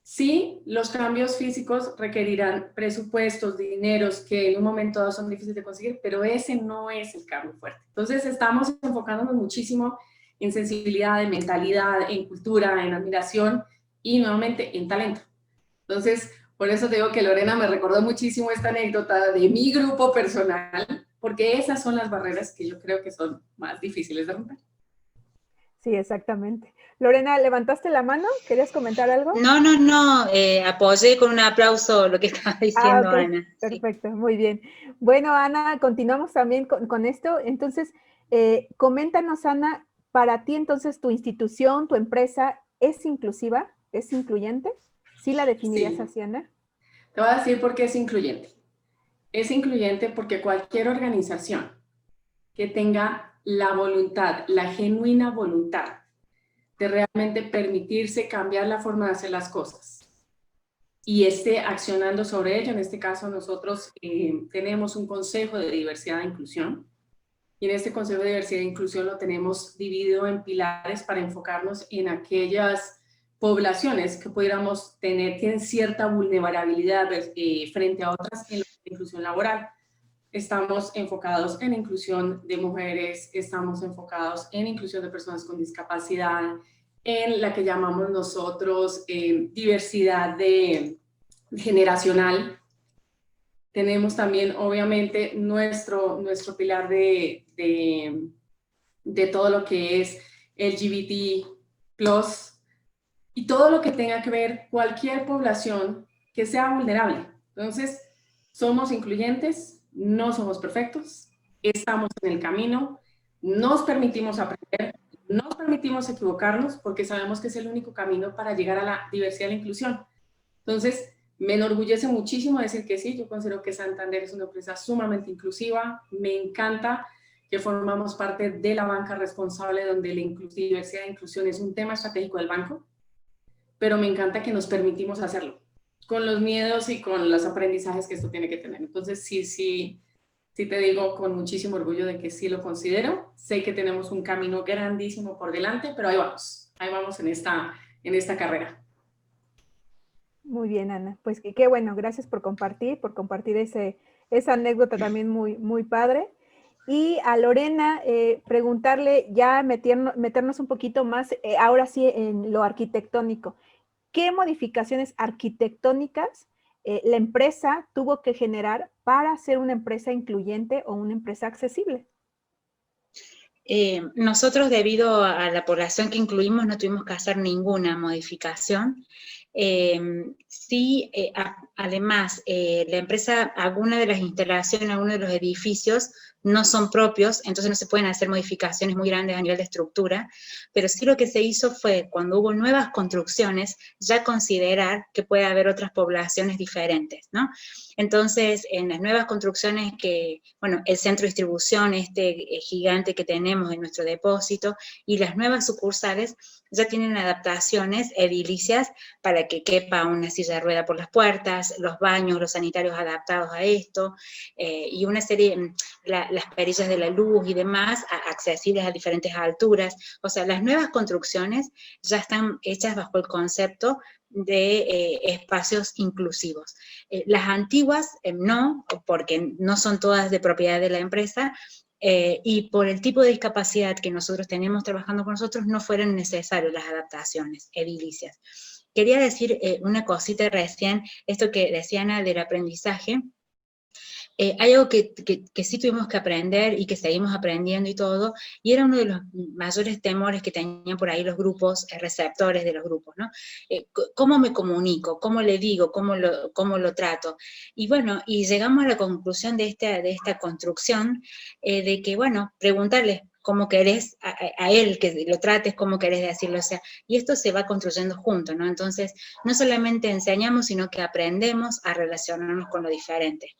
Sí, los cambios físicos requerirán presupuestos, dineros, que en un momento dado son difíciles de conseguir, pero ese no es el cambio fuerte. Entonces, estamos enfocándonos muchísimo en sensibilidad, en mentalidad, en cultura, en admiración y nuevamente en talento. Entonces, por eso te digo que Lorena me recordó muchísimo esta anécdota de mi grupo personal, porque esas son las barreras que yo creo que son más difíciles de romper. Sí, exactamente. Lorena, ¿levantaste la mano? ¿Querías comentar algo? No, apoyé con un aplauso lo que estaba diciendo Okay. Ana. Perfecto, sí. Muy bien. Bueno, Ana, continuamos también con esto. Entonces, coméntanos, Ana, para ti entonces tu institución, tu empresa, ¿es inclusiva? ¿Es incluyente? ¿Sí la definirías Sí. así, Ana? Te voy a decir por qué es incluyente. Es incluyente porque cualquier organización que tenga la voluntad, la genuina voluntad de realmente permitirse cambiar la forma de hacer las cosas y esté accionando sobre ello. En este caso nosotros tenemos un Consejo de Diversidad e Inclusión y en este Consejo de Diversidad e Inclusión lo tenemos dividido en pilares para enfocarnos en aquellas poblaciones que pudiéramos tener, tienen cierta vulnerabilidad frente a otras en la inclusión laboral. Estamos enfocados en inclusión de mujeres, estamos enfocados en inclusión de personas con discapacidad, en la que llamamos nosotros diversidad generacional. Tenemos también, obviamente, nuestro pilar de todo lo que es LGBT+, y todo lo que tenga que ver cualquier población que sea vulnerable. Entonces, somos incluyentes, no somos perfectos, estamos en el camino, nos permitimos aprender, nos permitimos equivocarnos porque sabemos que es el único camino para llegar a la diversidad y la inclusión. Entonces, me enorgullece muchísimo decir que sí, yo considero que Santander es una empresa sumamente inclusiva, me encanta que formamos parte de la banca responsable donde la diversidad e inclusión es un tema estratégico del banco, pero me encanta que nos permitimos hacerlo, con los miedos y con los aprendizajes que esto tiene que tener. Entonces, sí te digo con muchísimo orgullo de que sí lo considero. Sé que tenemos un camino grandísimo por delante, pero ahí vamos en esta carrera. Muy bien, Ana. Pues qué bueno, gracias por compartir esa anécdota también muy padre. Y a Lorena, preguntarle, ya meternos un poquito más, ahora sí, en lo arquitectónico. ¿Qué modificaciones arquitectónicas la empresa tuvo que generar para ser una empresa incluyente o una empresa accesible? Nosotros, debido a la población que incluimos, no tuvimos que hacer ninguna modificación. Además, la empresa, alguna de las instalaciones, algunos de los edificios no son propios, entonces no se pueden hacer modificaciones muy grandes a nivel de estructura, pero sí lo que se hizo fue, cuando hubo nuevas construcciones, ya considerar que puede haber otras poblaciones diferentes, ¿no? Entonces, en las nuevas construcciones el centro de distribución, gigante que tenemos en nuestro depósito, y las nuevas sucursales ya tienen adaptaciones edilicias para que quepa una silla de rueda por las puertas, los baños, los sanitarios adaptados a esto, y una serie, las perillas de la luz y demás, accesibles a diferentes alturas. O sea, las nuevas construcciones ya están hechas bajo el concepto de espacios inclusivos. Las antiguas no, porque no son todas de propiedad de la empresa, y por el tipo de discapacidad que nosotros tenemos trabajando con nosotros, no fueron necesarias las adaptaciones edilicias. Quería decir una cosita recién, esto que decía Ana del aprendizaje. Hay algo que sí tuvimos que aprender y que seguimos aprendiendo y todo, y era uno de los mayores temores que tenían por ahí los grupos, receptores de los grupos, ¿no? ¿Cómo me comunico? ¿Cómo le digo? ¿Cómo lo trato? Y bueno, y llegamos a la conclusión de esta construcción, de que, bueno, preguntarle cómo querés a él que lo trates, cómo querés decirlo, o sea, y esto se va construyendo juntos, ¿no? Entonces, no solamente enseñamos, sino que aprendemos a relacionarnos con lo diferente.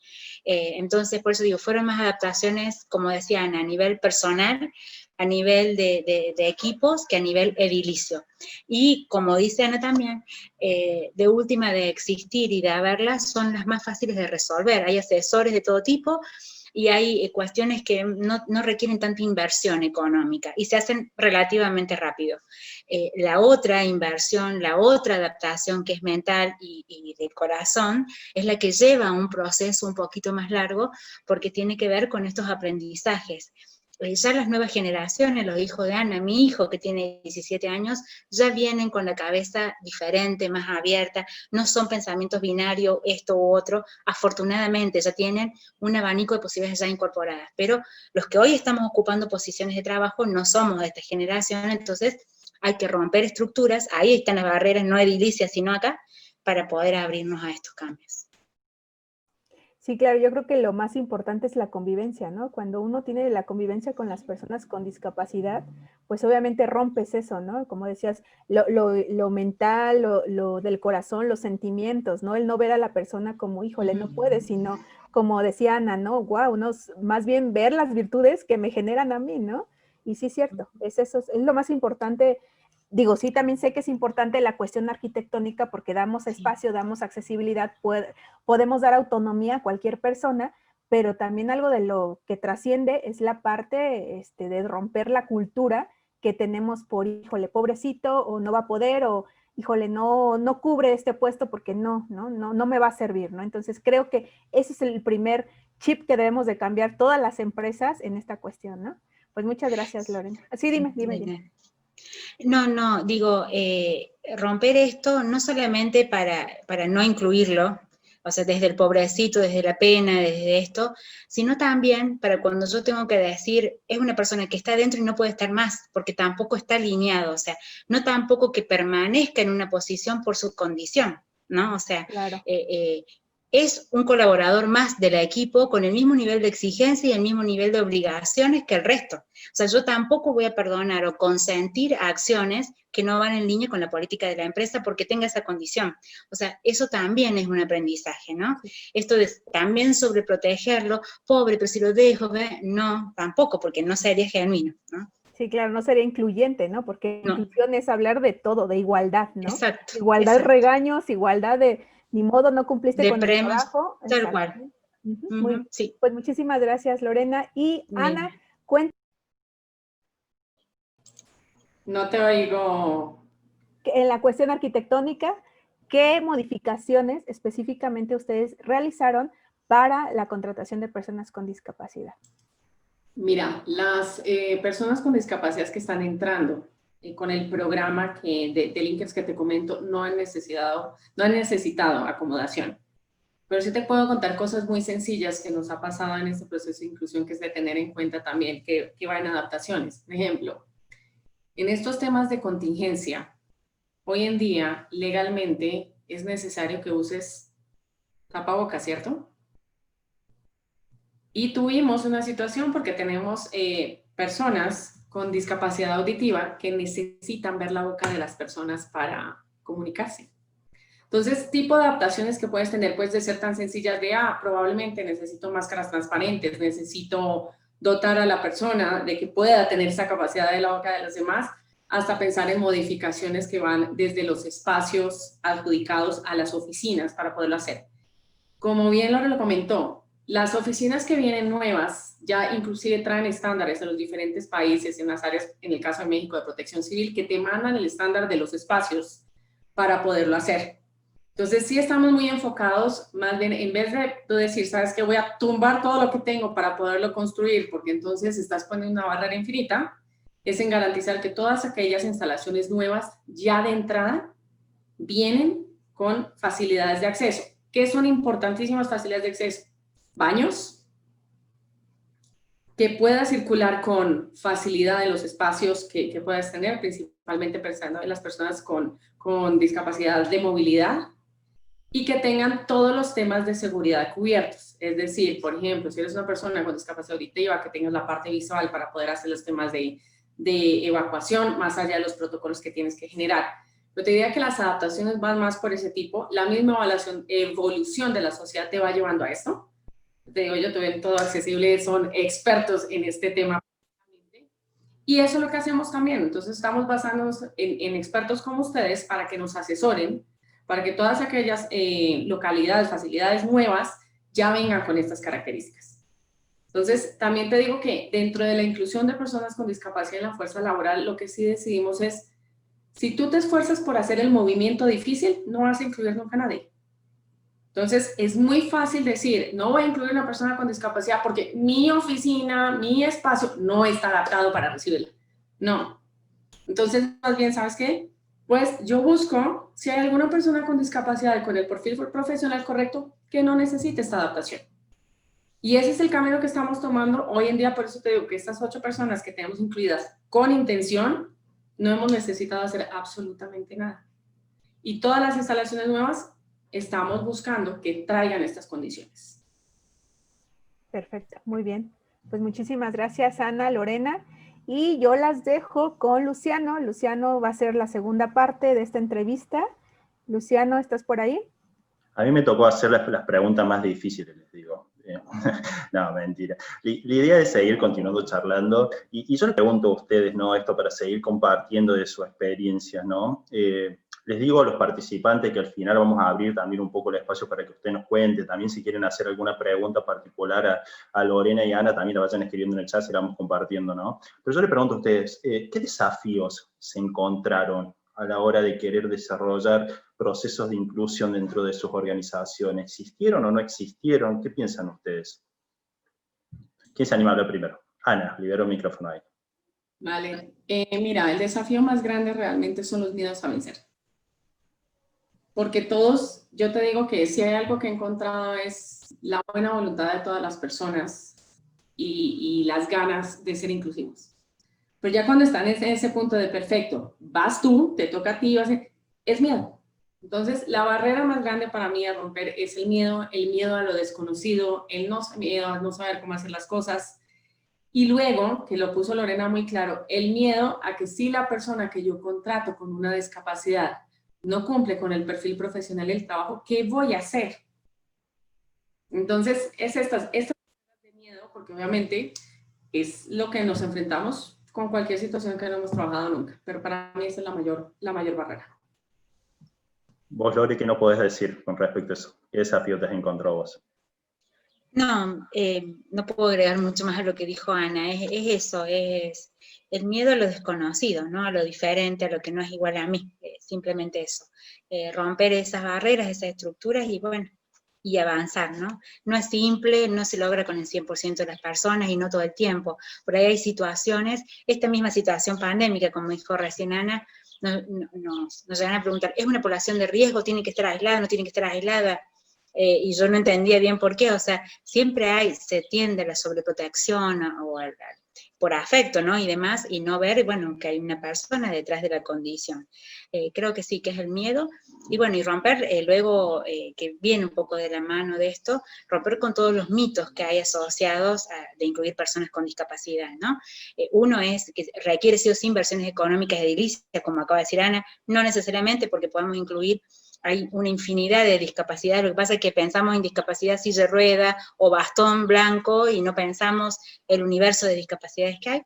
Entonces, por eso digo, fueron más adaptaciones, como decían, a nivel personal, a nivel de equipos, que a nivel edilicio. Y como dice Ana también, de última de existir y de haberlas, son las más fáciles de resolver. Hay asesores de todo tipo, y hay cuestiones que no requieren tanta inversión económica y se hacen relativamente rápido. La otra inversión, la otra adaptación que es mental y del corazón, es la que lleva un proceso un poquito más largo porque tiene que ver con estos aprendizajes. Ya las nuevas generaciones, los hijos de Ana, mi hijo que tiene 17 años, ya vienen con la cabeza diferente, más abierta, no son pensamientos binarios, esto u otro, afortunadamente ya tienen un abanico de posibilidades ya incorporadas, pero los que hoy estamos ocupando posiciones de trabajo no somos de esta generación, entonces hay que romper estructuras, ahí están las barreras no edilicias, sino acá, para poder abrirnos a estos cambios. Sí, claro, yo creo que lo más importante es la convivencia, ¿no? Cuando uno tiene la convivencia con las personas con discapacidad, pues obviamente rompes eso, ¿no? Como decías, lo mental, lo del corazón, los sentimientos, ¿no? El no ver a la persona como, híjole, no puede, sino como decía Ana, ¿no? Wow, más bien ver las virtudes que me generan a mí, ¿no? Y sí, es cierto, es eso, es lo más importante. Digo, sí, también sé que es importante la cuestión arquitectónica porque damos espacio, damos accesibilidad, podemos dar autonomía a cualquier persona, pero también algo de lo que trasciende es la parte de romper la cultura que tenemos por, híjole, pobrecito, o no va a poder, o híjole, no cubre este puesto porque no me va a servir, ¿no? Entonces creo que ese es el primer chip que debemos de cambiar todas las empresas en esta cuestión, ¿no? Pues muchas gracias, Lorena. Sí, dime. No, digo, romper esto no solamente para no incluirlo, o sea, desde el pobrecito, desde la pena, desde esto, sino también para cuando yo tengo que decir, es una persona que está dentro y no puede estar más, porque tampoco está alineado, o sea, no tampoco que permanezca en una posición por su condición, ¿no? O sea, Claro. Es un colaborador más del equipo con el mismo nivel de exigencia y el mismo nivel de obligaciones que el resto. O sea, yo tampoco voy a perdonar o consentir acciones que no van en línea con la política de la empresa porque tenga esa condición. O sea, eso también es un aprendizaje, ¿no? Esto de también sobreprotegerlo, pobre, pero si lo dejo, no, tampoco, porque no sería genuino, ¿no? Sí, claro, no sería incluyente, ¿no? Porque no. Inclusión es hablar de todo, de igualdad, ¿no? Exacto. Igualdad de regaños, igualdad de ni modo, no cumpliste de con premios, el trabajo. tal cual. Muy bien. Sí. Pues muchísimas gracias, Lorena. Y Ana, cuenta. No te oigo. En la cuestión arquitectónica, ¿qué modificaciones específicamente ustedes realizaron para la contratación de personas con discapacidad? Mira, las personas con discapacidad que están entrando con el programa de Linkers que te comento no han necesitado acomodación. Pero sí te puedo contar cosas muy sencillas que nos ha pasado en este proceso de inclusión, que es de tener en cuenta también que va en adaptaciones. Por ejemplo, en estos temas de contingencia, hoy en día legalmente es necesario que uses tapabocas, ¿cierto? Y tuvimos una situación porque tenemos personas con discapacidad auditiva que necesitan ver la boca de las personas para comunicarse. Entonces, tipo de adaptaciones que puedes tener puede ser tan sencillas de, probablemente necesito máscaras transparentes, necesito dotar a la persona de que pueda tener esa capacidad de la boca de los demás, hasta pensar en modificaciones que van desde los espacios adjudicados a las oficinas para poderlo hacer. Como bien Laura lo comentó, las oficinas que vienen nuevas ya inclusive traen estándares de los diferentes países en las áreas, en el caso de México, de protección civil, que te mandan el estándar de los espacios para poderlo hacer. Entonces sí estamos muy enfocados, más bien en vez de decir, sabes que voy a tumbar todo lo que tengo para poderlo construir, porque entonces estás poniendo una barrera infinita, es en garantizar que todas aquellas instalaciones nuevas ya de entrada vienen con facilidades de acceso. ¿Qué son importantísimas facilidades de acceso? Baños, que pueda circular con facilidad en los espacios que puedas tener, principalmente pensando en las personas con discapacidad de movilidad, y que tengan todos los temas de seguridad cubiertos. Es decir, por ejemplo, si eres una persona con discapacidad auditiva, que tengas la parte visual para poder hacer los temas de evacuación, más allá de los protocolos que tienes que generar. Pero te diría que las adaptaciones van más por ese tipo. La misma evolución de la sociedad te va llevando a esto. Te digo, yo tuve todo accesible, son expertos en este tema. Y eso es lo que hacemos también. Entonces estamos basándonos en expertos como ustedes para que nos asesoren, para que todas aquellas localidades, facilidades nuevas ya vengan con estas características. Entonces, también te digo que dentro de la inclusión de personas con discapacidad en la fuerza laboral, lo que sí decidimos es, si tú te esfuerzas por hacer el movimiento difícil, no vas a incluir nunca a nadie. Entonces, es muy fácil decir, no voy a incluir a una persona con discapacidad porque mi oficina, mi espacio no está adaptado para recibirla. No. Entonces, más bien, ¿sabes qué? Pues yo busco si hay alguna persona con discapacidad con el perfil profesional correcto que no necesite esta adaptación. Y ese es el camino que estamos tomando hoy en día. Por eso te digo que estas 8 personas que tenemos incluidas con intención, no hemos necesitado hacer absolutamente nada. Y todas las instalaciones nuevas estamos buscando que traigan estas condiciones. Perfecto, muy bien. Pues muchísimas gracias, Ana, Lorena. Y yo las dejo con Luciano. Luciano va a ser la segunda parte de esta entrevista. Luciano, ¿estás por ahí? A mí me tocó hacer las preguntas más difíciles, les digo. No, mentira. La idea es seguir continuando charlando, y yo les pregunto a ustedes, ¿no? Esto para seguir compartiendo de sus experiencias, ¿no? Les digo a los participantes que al final vamos a abrir también un poco el espacio para que ustedes nos cuenten, también si quieren hacer alguna pregunta particular a Lorena y Ana, también la vayan escribiendo en el chat y la vamos compartiendo, ¿no? Pero yo les pregunto a ustedes, ¿qué desafíos se encontraron a la hora de querer desarrollar procesos de inclusión dentro de sus organizaciones? ¿Existieron o no existieron? ¿Qué piensan ustedes? ¿Quién se anima a hablar primero? Ana, libero el micrófono ahí. Vale. Mira, el desafío más grande realmente son los miedos a vencer. Porque todos, yo te digo que si hay algo que he encontrado es la buena voluntad de todas las personas y las ganas de ser inclusivos. Pero ya cuando están en ese punto de perfecto, vas tú, te toca a ti, es miedo. Entonces, la barrera más grande para mí a romper es el miedo a lo desconocido, el miedo a no saber cómo hacer las cosas. Y luego, que lo puso Lorena muy claro, el miedo a que si la persona que yo contrato con una discapacidad no cumple con el perfil profesional del trabajo, ¿qué voy a hacer? Entonces, es estas de miedo, porque obviamente es lo que nos enfrentamos con cualquier situación que no hemos trabajado nunca, pero para mí esa es la mayor barrera. Vos, Lore, ¿qué no podés decir con respecto a eso? ¿Qué desafío te has encontrado vos? No, no puedo agregar mucho más a lo que dijo Ana, es eso, es el miedo a lo desconocido, ¿no? A lo diferente, a lo que no es igual a mí, simplemente eso. Romper esas barreras, esas estructuras y bueno, y avanzar, ¿no? No es simple, no se logra con el 100% de las personas y no todo el tiempo. Por ahí hay situaciones, esta misma situación pandémica, como dijo recién Ana, nos llegan a preguntar, ¿es una población de riesgo? ¿Tiene que estar aislada? ¿No tiene que estar aislada? Y yo no entendía bien por qué, o sea, siempre se tiende a la sobreprotección por afecto, ¿no? Y demás, y no ver, bueno, que hay una persona detrás de la condición. Creo que sí, que es el miedo, y bueno, y romper luego, que viene un poco de la mano de esto, romper con todos los mitos que hay asociados de incluir personas con discapacidad, ¿no? Uno es que requiere sí o sí inversiones económicas edilicias, como acaba de decir Ana, no necesariamente porque podemos incluir. Hay una infinidad de discapacidades, lo que pasa es que pensamos en discapacidad silla de rueda o bastón blanco y no pensamos el universo de discapacidades que hay.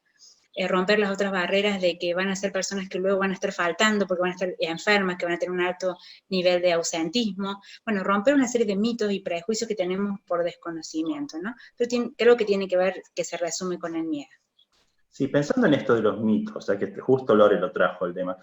Romper las otras barreras de que van a ser personas que luego van a estar faltando porque van a estar enfermas, que van a tener un alto nivel de ausentismo. Bueno, romper una serie de mitos y prejuicios que tenemos por desconocimiento, ¿no? Pero creo que tiene que ver, que se resume con el miedo. Sí, pensando en esto de los mitos, o sea, que justo Lore lo trajo el tema,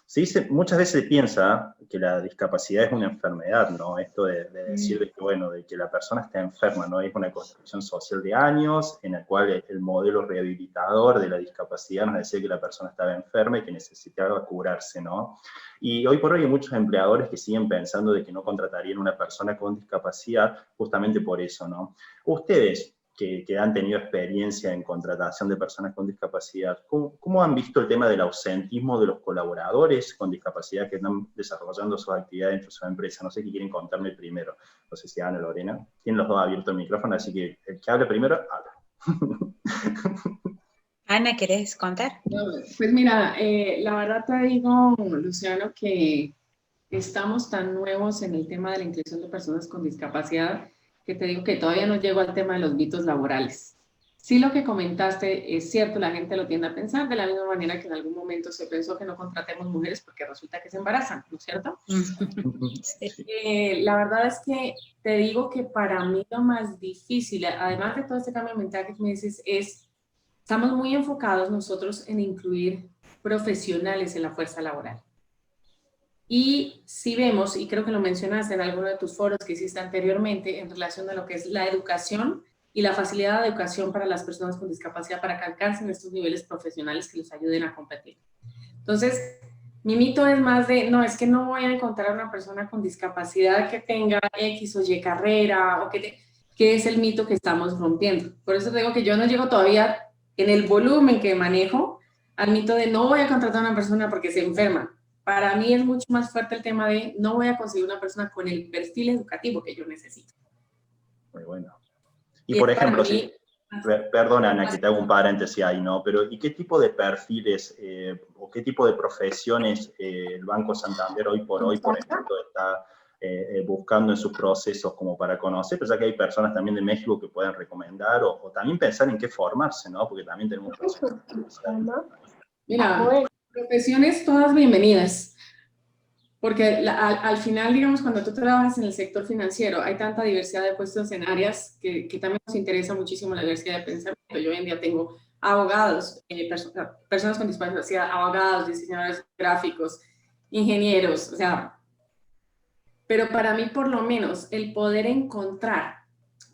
se dice, muchas veces se piensa que la discapacidad es una enfermedad, ¿no? Esto de decir que, bueno, de que la persona está enferma, ¿no? Es una construcción social de años en la cual el modelo rehabilitador de la discapacidad nos decía que la persona estaba enferma y que necesitaba curarse, ¿no? Y hoy por hoy hay muchos empleadores que siguen pensando de que no contratarían a una persona con discapacidad justamente por eso, ¿no? Ustedes, que han tenido experiencia en contratación de personas con discapacidad, ¿cómo han visto el tema del ausentismo de los colaboradores con discapacidad que están desarrollando sus actividades dentro de su empresa? No sé qué quieren contarme primero. No sé si Ana o Lorena. Tienen los dos abiertos el micrófono, así que el que hable primero, habla. Ana, ¿querés contar? Pues mira, la verdad te digo, Luciano, que estamos tan nuevos en el tema de la inclusión de personas con discapacidad que te digo que todavía no llego al tema de los mitos laborales. Sí, lo que comentaste es cierto, la gente lo tiende a pensar de la misma manera que en algún momento se pensó que no contratemos mujeres porque resulta que se embarazan, ¿no es cierto? La verdad es que te digo que para mí lo más difícil, además de todo este cambio mental que me dices, estamos muy enfocados nosotros en incluir profesionales en la fuerza laboral. Y si vemos, y creo que lo mencionaste en alguno de tus foros que hiciste anteriormente, en relación a lo que es la educación y la facilidad de educación para las personas con discapacidad para que alcancen estos niveles profesionales que les ayuden a competir. Entonces, mi mito es más de, no, es que no voy a encontrar una persona con discapacidad que tenga X o Y carrera, o que es el mito que estamos rompiendo. Por eso digo que yo no llego todavía en el volumen que manejo al mito de no voy a contratar a una persona porque se enferma. Para mí es mucho más fuerte el tema de no voy a conseguir una persona con el perfil educativo que yo necesito. Muy bueno. Y por ejemplo, si, perdona Ana que te hago un paréntesis ahí, ¿no? Pero ¿y qué tipo de perfiles o qué tipo de profesiones el Banco Santander hoy por ejemplo, está buscando en sus procesos como para conocer? Pero ya que hay personas también de México que pueden recomendar o también pensar en qué formarse, ¿no? Porque también tenemos personas. Mira, profesiones todas bienvenidas. Porque al final, digamos, cuando tú trabajas en el sector financiero, hay tanta diversidad de puestos en áreas que también nos interesa muchísimo la diversidad de pensamiento. Yo hoy en día tengo abogados, personas con discapacidad, abogados, diseñadores gráficos, ingenieros, o sea, pero para mí por lo menos el poder encontrar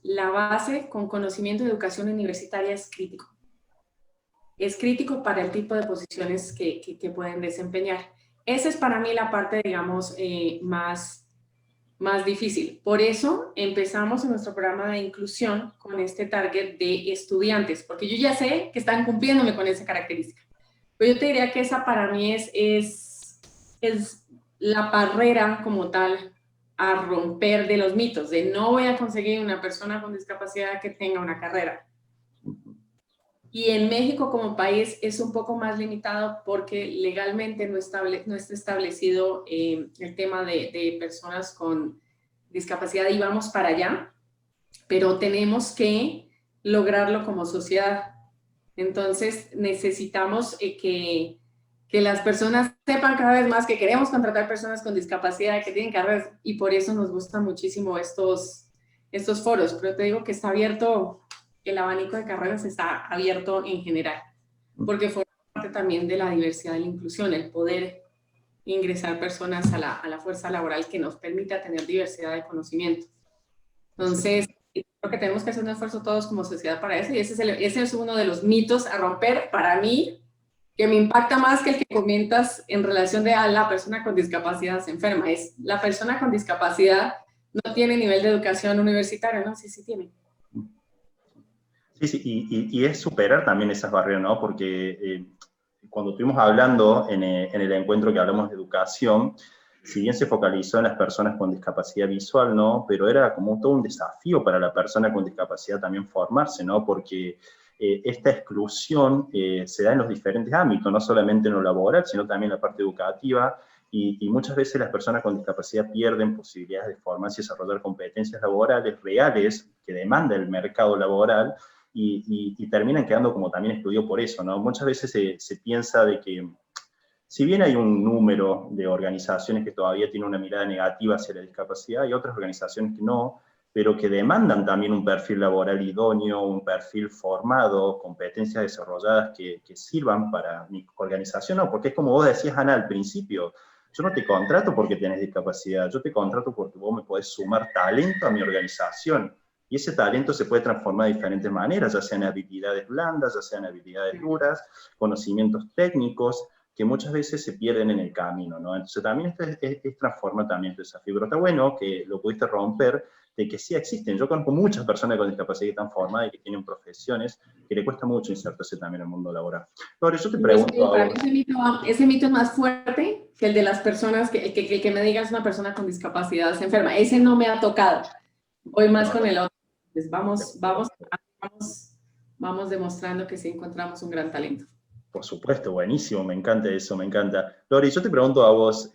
la base con conocimiento de educación universitaria es crítico. es crítico para el tipo de posiciones que pueden desempeñar. Esa es para mí la parte, digamos, más difícil. Por eso empezamos en nuestro programa de inclusión con este target de estudiantes, porque yo ya sé que están cumpliéndome con esa característica. Pero yo te diría que esa para mí es la barrera como tal a romper de los mitos, de no voy a conseguir una persona con discapacidad que tenga una carrera. Y en México como país es un poco más limitado porque legalmente no está establecido el tema de personas con discapacidad y vamos para allá, pero tenemos que lograrlo como sociedad. Entonces necesitamos que las personas sepan cada vez más que queremos contratar personas con discapacidad, que tienen carreras, y por eso nos gustan muchísimo estos foros. Pero te digo que está abierto, el abanico de carreras está abierto en general, porque forma parte también de la diversidad y la inclusión, el poder ingresar personas a la fuerza laboral que nos permita tener diversidad de conocimiento. Entonces, creo que tenemos que hacer un esfuerzo todos como sociedad para eso, y ese es uno de los mitos a romper para mí, que me impacta más que el que comentas en relación de la persona con discapacidad se enferma. Es la persona con discapacidad no tiene nivel de educación universitaria, ¿no? Sí, sí tiene. Sí, y es superar también esas barreras, ¿no? Porque cuando estuvimos hablando en el encuentro que hablamos de educación, si bien se focalizó en las personas con discapacidad visual, ¿no? Pero era como todo un desafío para la persona con discapacidad también formarse, ¿no? Porque esta exclusión se da en los diferentes ámbitos, no solamente en lo laboral, sino también en la parte educativa, y muchas veces las personas con discapacidad pierden posibilidades de formarse y desarrollar competencias laborales reales que demanda el mercado laboral, y terminan quedando como también excluidos por eso, ¿no? Muchas veces se piensa de que, si bien hay un número de organizaciones que todavía tienen una mirada negativa hacia la discapacidad, hay otras organizaciones que no, pero que demandan también un perfil laboral idóneo, un perfil formado, competencias desarrolladas que sirvan para mi organización, ¿no? Porque es como vos decías, Ana, al principio, yo no te contrato porque tenés discapacidad, yo te contrato porque vos me podés sumar talento a mi organización. Y ese talento se puede transformar de diferentes maneras, ya sean habilidades blandas, ya sean habilidades duras, conocimientos técnicos, que muchas veces se pierden en el camino, ¿no? Entonces también es transformar también tu desafío. Pero está bueno que lo pudiste romper, de que sí existen. Yo conozco muchas personas con discapacidad que están formadas y que tienen profesiones que le cuesta mucho insertarse también en el mundo laboral. Ahora, yo te pregunto para mí ese mito es más fuerte que el de las personas, que me digas una persona con discapacidad se enferma. Ese no me ha tocado. Voy más con el otro. Pues vamos demostrando que sí encontramos un gran talento. Por supuesto, buenísimo, me encanta eso, me encanta. Lori, yo te pregunto a vos,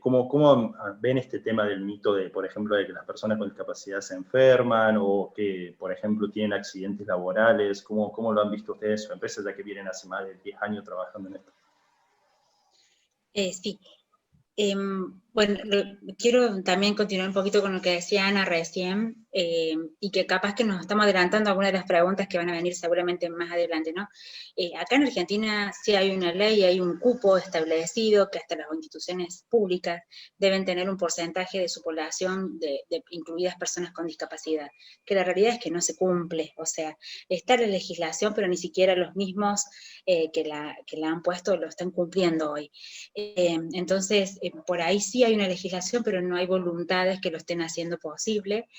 ¿cómo ven este tema del mito de, por ejemplo, de que las personas con discapacidad se enferman o que, por ejemplo, tienen accidentes laborales? ¿Cómo lo han visto ustedes en su empresa, ya que vienen hace más de 10 años trabajando en esto? Sí. Bueno, quiero también continuar un poquito con lo que decía Ana recién, y que capaz que nos estamos adelantando a algunas de las preguntas que van a venir seguramente más adelante, ¿no? Acá en Argentina sí hay una ley, hay un cupo establecido que hasta las instituciones públicas deben tener un porcentaje de su población incluidas personas con discapacidad, que la realidad es que no se cumple, o sea, está la legislación, pero ni siquiera los mismos que la han puesto lo están cumpliendo hoy. Entonces, por ahí sí hay una legislación, pero no hay voluntades que lo estén haciendo posible.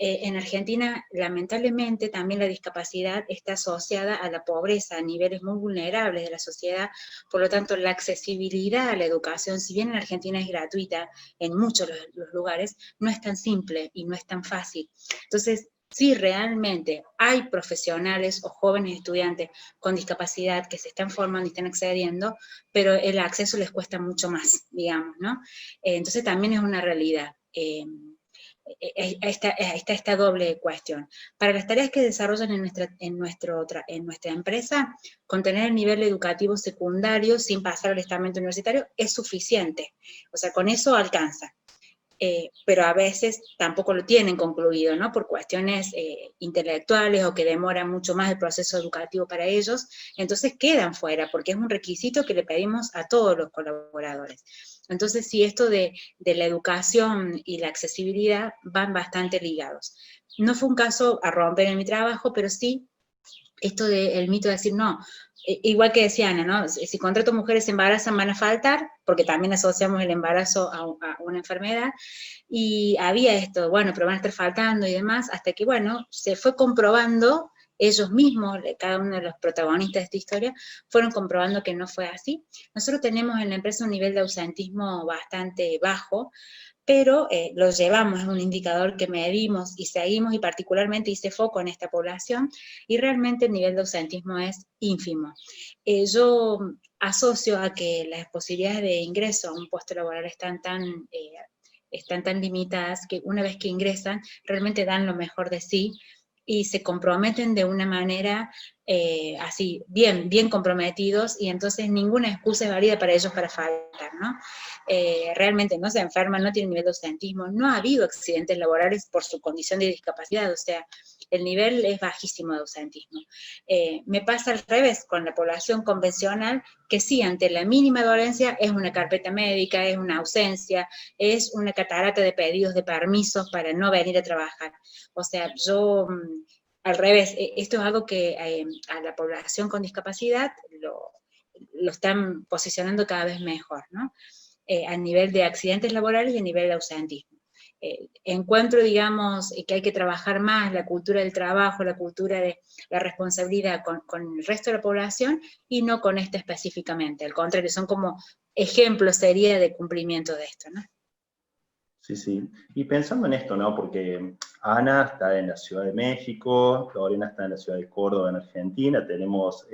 En Argentina, lamentablemente, también la discapacidad está asociada a la pobreza, a niveles muy vulnerables de la sociedad. Por lo tanto, la accesibilidad a la educación, si bien en Argentina es gratuita en muchos de los lugares, no es tan simple y no es tan fácil. Entonces, si realmente hay profesionales o jóvenes estudiantes con discapacidad que se están formando y están accediendo, pero el acceso les cuesta mucho más, digamos, ¿no? Entonces también es una realidad. Está esta doble cuestión. Para las tareas que desarrollan en nuestra empresa, con tener el nivel educativo secundario sin pasar al estamento universitario es suficiente. O sea, con eso alcanza. Pero a veces tampoco lo tienen concluido, ¿no? Por cuestiones intelectuales o que demora mucho más el proceso educativo para ellos, entonces quedan fuera, porque es un requisito que le pedimos a todos los colaboradores. Entonces, sí, esto de la educación y la accesibilidad van bastante ligados. No fue un caso a romper en mi trabajo, pero sí esto del mito de decir, no, igual que decía Ana, ¿no? Si contrato mujeres se embarazan van a faltar, porque también asociamos el embarazo a una enfermedad, y había esto, bueno, pero van a estar faltando y demás, hasta que, bueno, se fue comprobando, ellos mismos, cada uno de los protagonistas de esta historia, fueron comprobando que no fue así. Nosotros tenemos en la empresa un nivel de ausentismo bastante bajo, pero lo llevamos, es un indicador que medimos y seguimos, y particularmente hice foco en esta población, y realmente el nivel de ausentismo es ínfimo. Yo asocio a que las posibilidades de ingreso a un puesto laboral están tan limitadas, que una vez que ingresan, realmente dan lo mejor de sí, y se comprometen de una manera así, bien comprometidos, y entonces ninguna excusa es válida para ellos para faltar, ¿no? Realmente no se enferman, no tienen nivel de ausentismo, no ha habido accidentes laborales por su condición de discapacidad, o sea, el nivel es bajísimo de ausentismo. Me pasa al revés con la población convencional, que sí, ante la mínima dolencia es una carpeta médica, es una ausencia, es una catarata de pedidos de permisos para no venir a trabajar. O sea, yo, al revés, esto es algo que a la población con discapacidad lo están posicionando cada vez mejor, ¿no? A nivel de accidentes laborales y a nivel de ausentismo. Encuentro, digamos, que hay que trabajar más la cultura del trabajo, la cultura de la responsabilidad con el resto de la población, y no con esta específicamente. Al contrario, son como ejemplos, sería, de cumplimiento de esto, ¿no? Sí, sí. Y pensando en esto, ¿no? Porque Ana está en la Ciudad de México, Lorena está en la ciudad de Córdoba, en Argentina, tenemos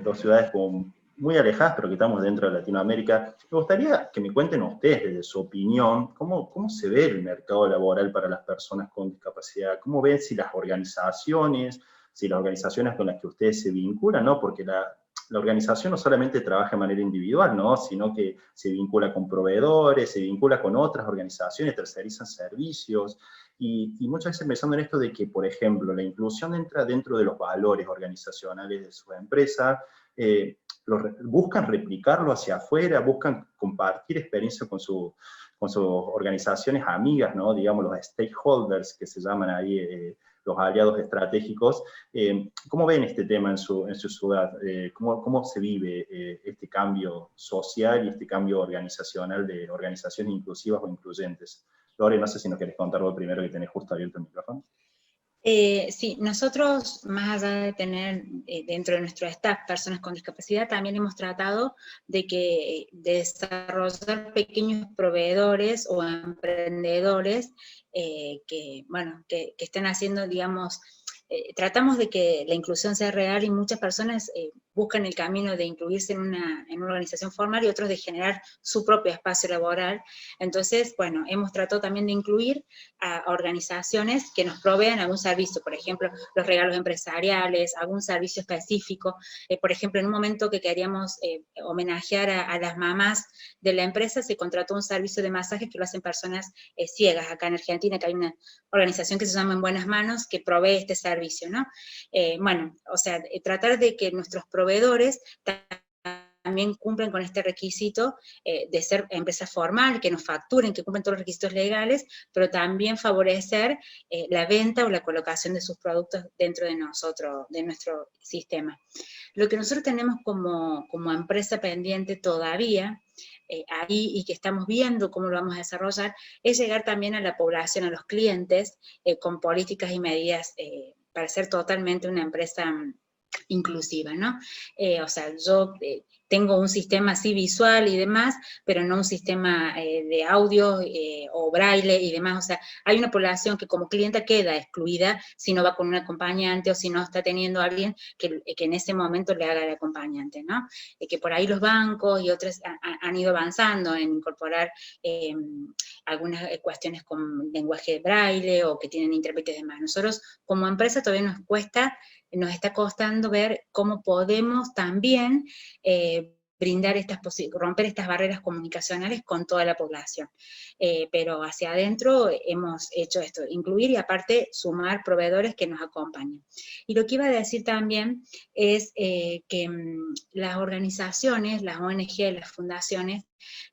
dos ciudades como muy alejadas, pero que estamos dentro de Latinoamérica. Me gustaría que me cuenten ustedes, desde su opinión, cómo se ve el mercado laboral para las personas con discapacidad, cómo ven si las organizaciones con las que ustedes se vinculan, ¿no? Porque la organización no solamente trabaja de manera individual, ¿no? Sino que se vincula con proveedores, se vincula con otras organizaciones, tercerizan servicios, y muchas veces pensando en esto de que, por ejemplo, la inclusión entra dentro de los valores organizacionales de su empresa, buscan replicarlo hacia afuera, buscan compartir experiencia con sus organizaciones amigas, ¿no? Digamos, los stakeholders que se llaman ahí, los aliados estratégicos. ¿Cómo ven este tema en su ciudad? ¿Cómo se vive este cambio social y este cambio organizacional de organizaciones inclusivas o incluyentes? Lore, no sé si nos querés contar vos primero, que tenés justo abierto el micrófono. Sí, nosotros, más allá de tener dentro de nuestro staff personas con discapacidad, también hemos tratado de desarrollar pequeños proveedores o emprendedores que estén haciendo, digamos, tratamos de que la inclusión sea real, y muchas personas buscan el camino de incluirse en una organización formal, y otros de generar su propio espacio laboral. Entonces, bueno, hemos tratado también de incluir a organizaciones que nos provean algún servicio, por ejemplo, los regalos empresariales, algún servicio específico. Por ejemplo, en un momento que queríamos homenajear a las mamás de la empresa, se contrató un servicio de masaje que lo hacen personas ciegas acá en Argentina, que hay una organización que se llama En Buenas Manos, que provee este servicio, ¿no? Bueno, o sea, tratar de que nuestros proveedores también cumplen con este requisito de ser empresa formal, que nos facturen, que cumplen todos los requisitos legales, pero también favorecer la venta o la colocación de sus productos dentro de nuestro sistema. Lo que nosotros tenemos como empresa pendiente todavía, ahí, y que estamos viendo cómo lo vamos a desarrollar, es llegar también a la población, a los clientes, con políticas y medidas para ser totalmente una empresa inclusiva, ¿no? O sea, yo tengo un sistema así visual y demás, pero no un sistema de audio o braille y demás. O sea, hay una población que como clienta queda excluida si no va con un acompañante, o si no está teniendo a alguien que en ese momento le haga el acompañante, ¿no? Que por ahí los bancos y otros han ido avanzando en incorporar algunas cuestiones con lenguaje de braille, o que tienen intérpretes y demás. Nosotros como empresa todavía nos está costando ver cómo podemos también brindar romper estas barreras comunicacionales con toda la población. Pero hacia adentro hemos hecho esto, incluir y aparte sumar proveedores que nos acompañen. Y lo que iba a decir también es que las organizaciones, las ONG, las fundaciones,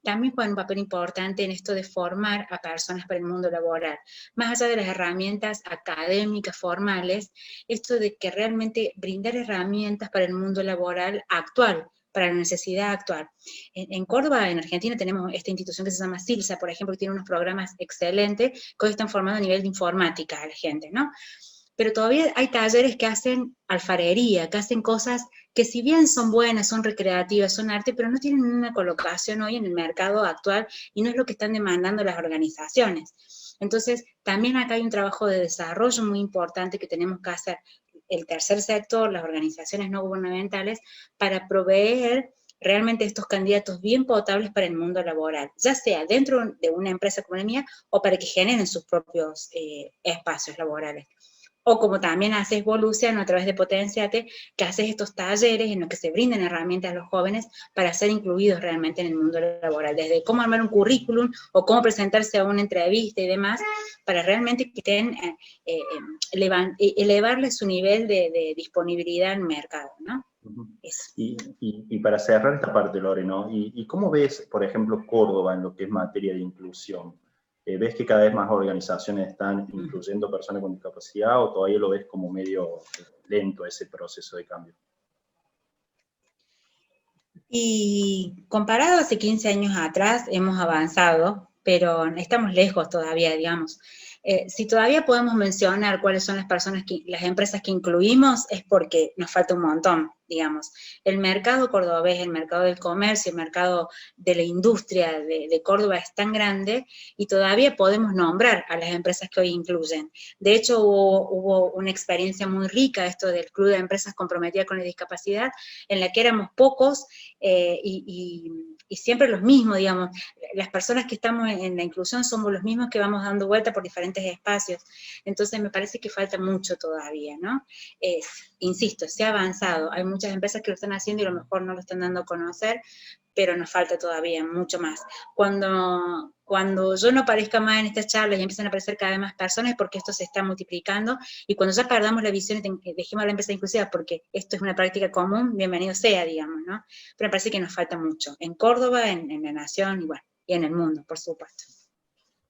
también juegan un papel importante en esto de formar a personas para el mundo laboral. Más allá de las herramientas académicas, formales, esto de que realmente brindar herramientas para el mundo laboral actual, para la necesidad actual. En Córdoba, en Argentina, tenemos esta institución que se llama CILSA, por ejemplo, que tiene unos programas excelentes que hoy están formando a nivel de informática a la gente, ¿no? Pero todavía hay talleres que hacen alfarería, que hacen cosas que si bien son buenas, son recreativas, son arte, pero no tienen una colocación hoy en el mercado actual y no es lo que están demandando las organizaciones. Entonces, también acá hay un trabajo de desarrollo muy importante que tenemos que hacer el tercer sector, las organizaciones no gubernamentales, para proveer realmente estos candidatos bien potables para el mundo laboral, ya sea dentro de una empresa como la mía o para que generen sus propios espacios laborales. O como también haces vos, Luciano, a través de Potenciate, que haces estos talleres en los que se brindan herramientas a los jóvenes para ser incluidos realmente en el mundo laboral, desde cómo armar un currículum o cómo presentarse a una entrevista y demás, para realmente que estén, elevarles su nivel de disponibilidad en el mercado, ¿no? Y para cerrar esta parte, Lore, ¿no? ¿Y cómo ves, por ejemplo, Córdoba en lo que es materia de inclusión? ¿Ves que cada vez más organizaciones están incluyendo personas con discapacidad o todavía lo ves como medio lento ese proceso de cambio? Y comparado hace 15 años atrás, hemos avanzado, pero estamos lejos todavía, digamos. Si todavía podemos mencionar cuáles son las empresas que incluimos, es porque nos falta un montón, digamos. El mercado cordobés, el mercado del comercio, el mercado de la industria de Córdoba es tan grande y todavía podemos nombrar a las empresas que hoy incluyen. De hecho, hubo una experiencia muy rica, esto del Club de Empresas Comprometidas con la Discapacidad, en la que éramos pocos y siempre los mismos, digamos. Las personas que estamos en la inclusión somos los mismos que vamos dando vuelta por diferentes espacios. Entonces me parece que falta mucho todavía, ¿no? Insisto, se ha avanzado. Hay muchas empresas que lo están haciendo y a lo mejor no lo están dando a conocer, pero nos falta todavía mucho más. Cuando yo no aparezca más en estas charlas y empiezan a aparecer cada vez más personas es porque esto se está multiplicando, y cuando ya perdamos la visión y dejemos la empresa inclusiva porque esto es una práctica común, bienvenido sea, digamos, ¿no? Pero me parece que nos falta mucho. En Córdoba, en la Nación, y bueno, y en el mundo, por supuesto.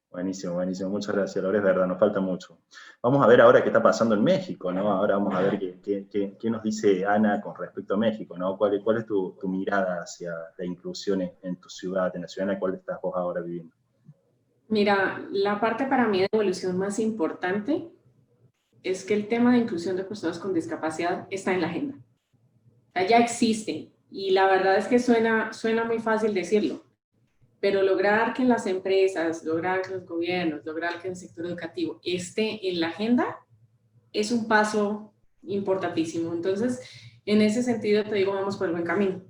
Buenísimo, buenísimo. Muchas gracias, Lore, es verdad, nos falta mucho. Vamos a ver ahora qué está pasando en México, ¿no? Ahora vamos a ver qué nos dice Ana con respecto a México, ¿no? ¿Cuál es tu mirada hacia la inclusión en tu ciudad, en la ciudad en la cual estás vos ahora viviendo? Mira, la parte para mí de evolución más importante es que el tema de inclusión de personas con discapacidad está en la agenda. O sea, ya existe, y la verdad es que suena muy fácil decirlo, pero lograr que en las empresas, lograr que los gobiernos, lograr que el sector educativo esté en la agenda es un paso importantísimo. Entonces, en ese sentido te digo, vamos por el buen camino.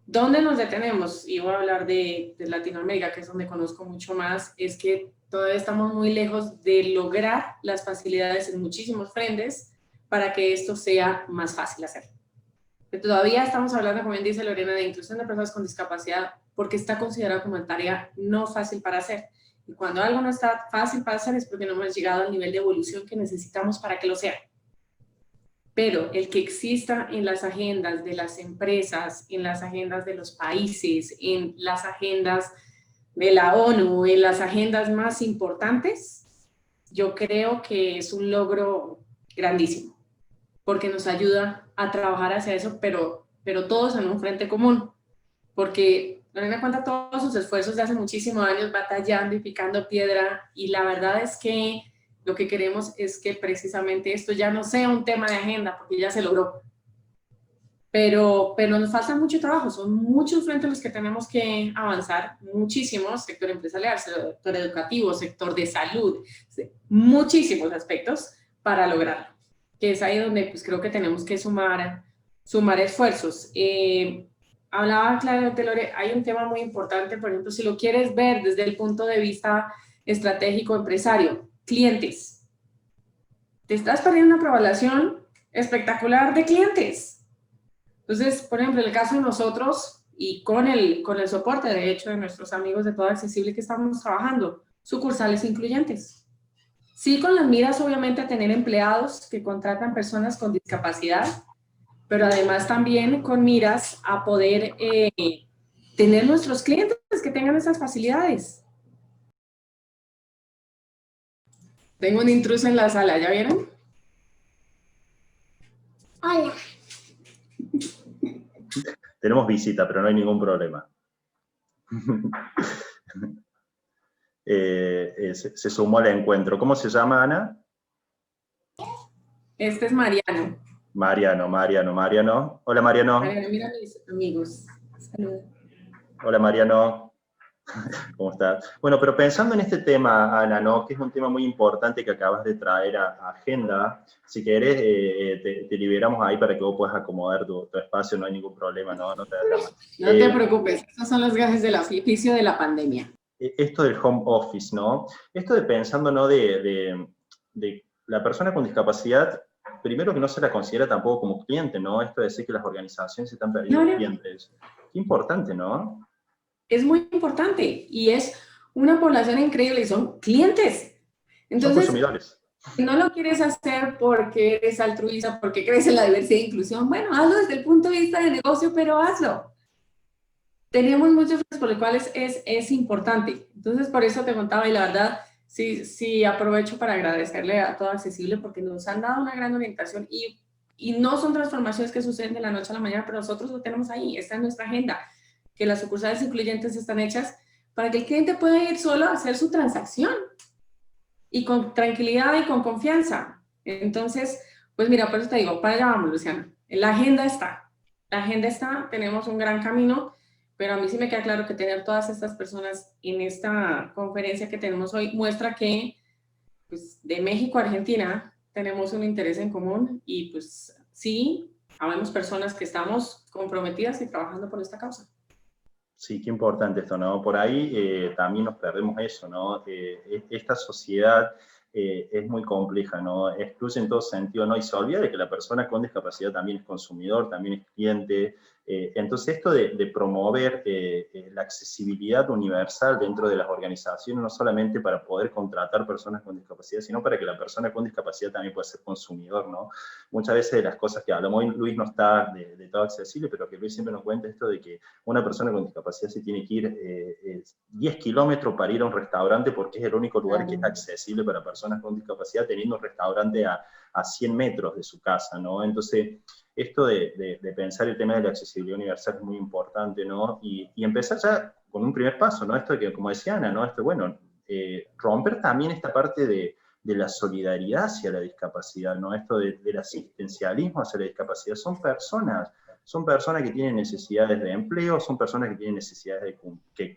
¿Dónde nos detenemos? Y voy a hablar de Latinoamérica, que es donde conozco mucho más, es que todavía estamos muy lejos de lograr las facilidades en muchísimos frentes para que esto sea más fácil hacer. Pero todavía estamos hablando, como bien dice Lorena, de inclusión de personas con discapacidad porque está considerado como una tarea no fácil para hacer. Y cuando algo no está fácil para hacer es porque no hemos llegado al nivel de evolución que necesitamos para que lo sea. Pero el que exista en las agendas de las empresas, en las agendas de los países, en las agendas de la ONU, en las agendas más importantes, yo creo que es un logro grandísimo, porque nos ayuda a trabajar hacia eso, pero todos en un frente común, porque Lorena cuenta todos sus esfuerzos de hace muchísimos años batallando y picando piedra, y la verdad es que lo que queremos es que precisamente esto ya no sea un tema de agenda, porque ya se logró. Pero nos falta mucho trabajo, son muchos frentes los que tenemos que avanzar, muchísimos, sector empresarial, sector educativo, sector de salud, muchísimos aspectos para lograrlo, que es ahí donde pues creo que tenemos que sumar esfuerzos. Hablaba claramente Lore, hay un tema muy importante, por ejemplo, si lo quieres ver desde el punto de vista estratégico empresario, clientes. Te estás perdiendo una población espectacular de clientes. Entonces, por ejemplo, en el caso de nosotros, y con el soporte, de hecho, de nuestros amigos de Todo Accesible que estamos trabajando, sucursales incluyentes. Sí, con las miras, obviamente, a tener empleados que contratan personas con discapacidad, pero además también con miras a poder tener nuestros clientes que tengan esas facilidades. Tengo un intruso en la sala, ¿ya vieron? Hola. Tenemos visita, pero no hay ningún problema. Se sumó al encuentro. ¿Cómo se llama, Ana? Este es Mariano. Mariano. Hola, Mariano. Mariano, mira a mis amigos. Saludos. Hola, Mariano. ¿Cómo estás? Bueno, pero pensando en este tema, Ana, ¿no? Que es un tema muy importante que acabas de traer a agenda, si querés, te liberamos ahí para que vos puedas acomodar tu espacio, no hay ningún problema, ¿no? No te preocupes, esos son los gajes del oficio de la pandemia. Esto del home office, ¿no? Esto de pensando, ¿no? De la persona con discapacidad, primero que no se la considera tampoco como cliente, ¿no? Esto de decir que las organizaciones están perdiendo clientes. Qué importante, ¿no? Es muy importante y es una población increíble y son clientes. Entonces, son consumidores. No lo quieres hacer porque eres altruista, porque crees en la diversidad e inclusión. Bueno, hazlo desde el punto de vista de negocio, pero hazlo. Tenemos muchos por los cuales es importante. Entonces, por eso te contaba y la verdad, sí aprovecho para agradecerle a Todo Accesible porque nos han dado una gran orientación y no son transformaciones que suceden de la noche a la mañana, pero nosotros lo tenemos ahí, está en nuestra agenda, que las sucursales incluyentes están hechas para que el cliente pueda ir solo a hacer su transacción y con tranquilidad y con confianza. Entonces, pues mira, por eso te digo, para allá vamos, Luciana. La agenda está, tenemos un gran camino, pero a mí sí me queda claro que tener todas estas personas en esta conferencia que tenemos hoy muestra que pues, de México a Argentina tenemos un interés en común y pues sí, habemos personas que estamos comprometidas y trabajando por esta causa. Sí, qué importante esto, ¿no? Por ahí también nos perdemos eso, ¿no? Esta sociedad es muy compleja, ¿no? Excluye en todo sentido, ¿no? Y se olvida de que la persona con discapacidad también es consumidor, también es cliente. Entonces, esto de promover la accesibilidad universal dentro de las organizaciones, no solamente para poder contratar personas con discapacidad, sino para que la persona con discapacidad también pueda ser consumidor, ¿no? Muchas veces de las cosas que hablamos, hoy Luis no está de Todo Accesible, pero que Luis siempre nos cuenta esto de que una persona con discapacidad se tiene que ir 10 kilómetros para ir a un restaurante porque es el único lugar que es accesible para personas con discapacidad, teniendo un restaurante a 100 metros de su casa, ¿no? Entonces, esto de pensar el tema de la accesibilidad universal es muy importante, ¿no? Y empezar ya con un primer paso, ¿no? Esto que, como decía Ana, ¿no? Esto, bueno, romper también esta parte de la solidaridad hacia la discapacidad, ¿no? Esto del asistencialismo hacia la discapacidad. Son personas que tienen necesidades de empleo, son personas que tienen necesidades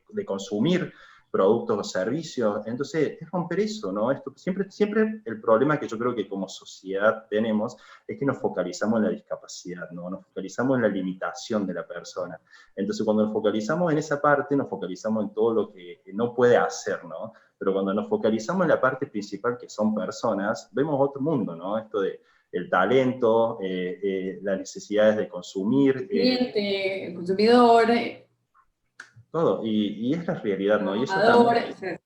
de consumir productos o servicios. Entonces, es romper eso, ¿no? Esto, siempre el problema que yo creo que como sociedad tenemos es que nos focalizamos en la discapacidad, ¿no? Nos focalizamos en la limitación de la persona. Entonces, cuando nos focalizamos en esa parte, nos focalizamos en todo lo que no puede hacer, ¿no? Pero cuando nos focalizamos en la parte principal, que son personas, vemos otro mundo, ¿no? Esto de el talento, las necesidades de consumir. El cliente, el consumidor. Todo, y es la realidad, ¿no? Y eso también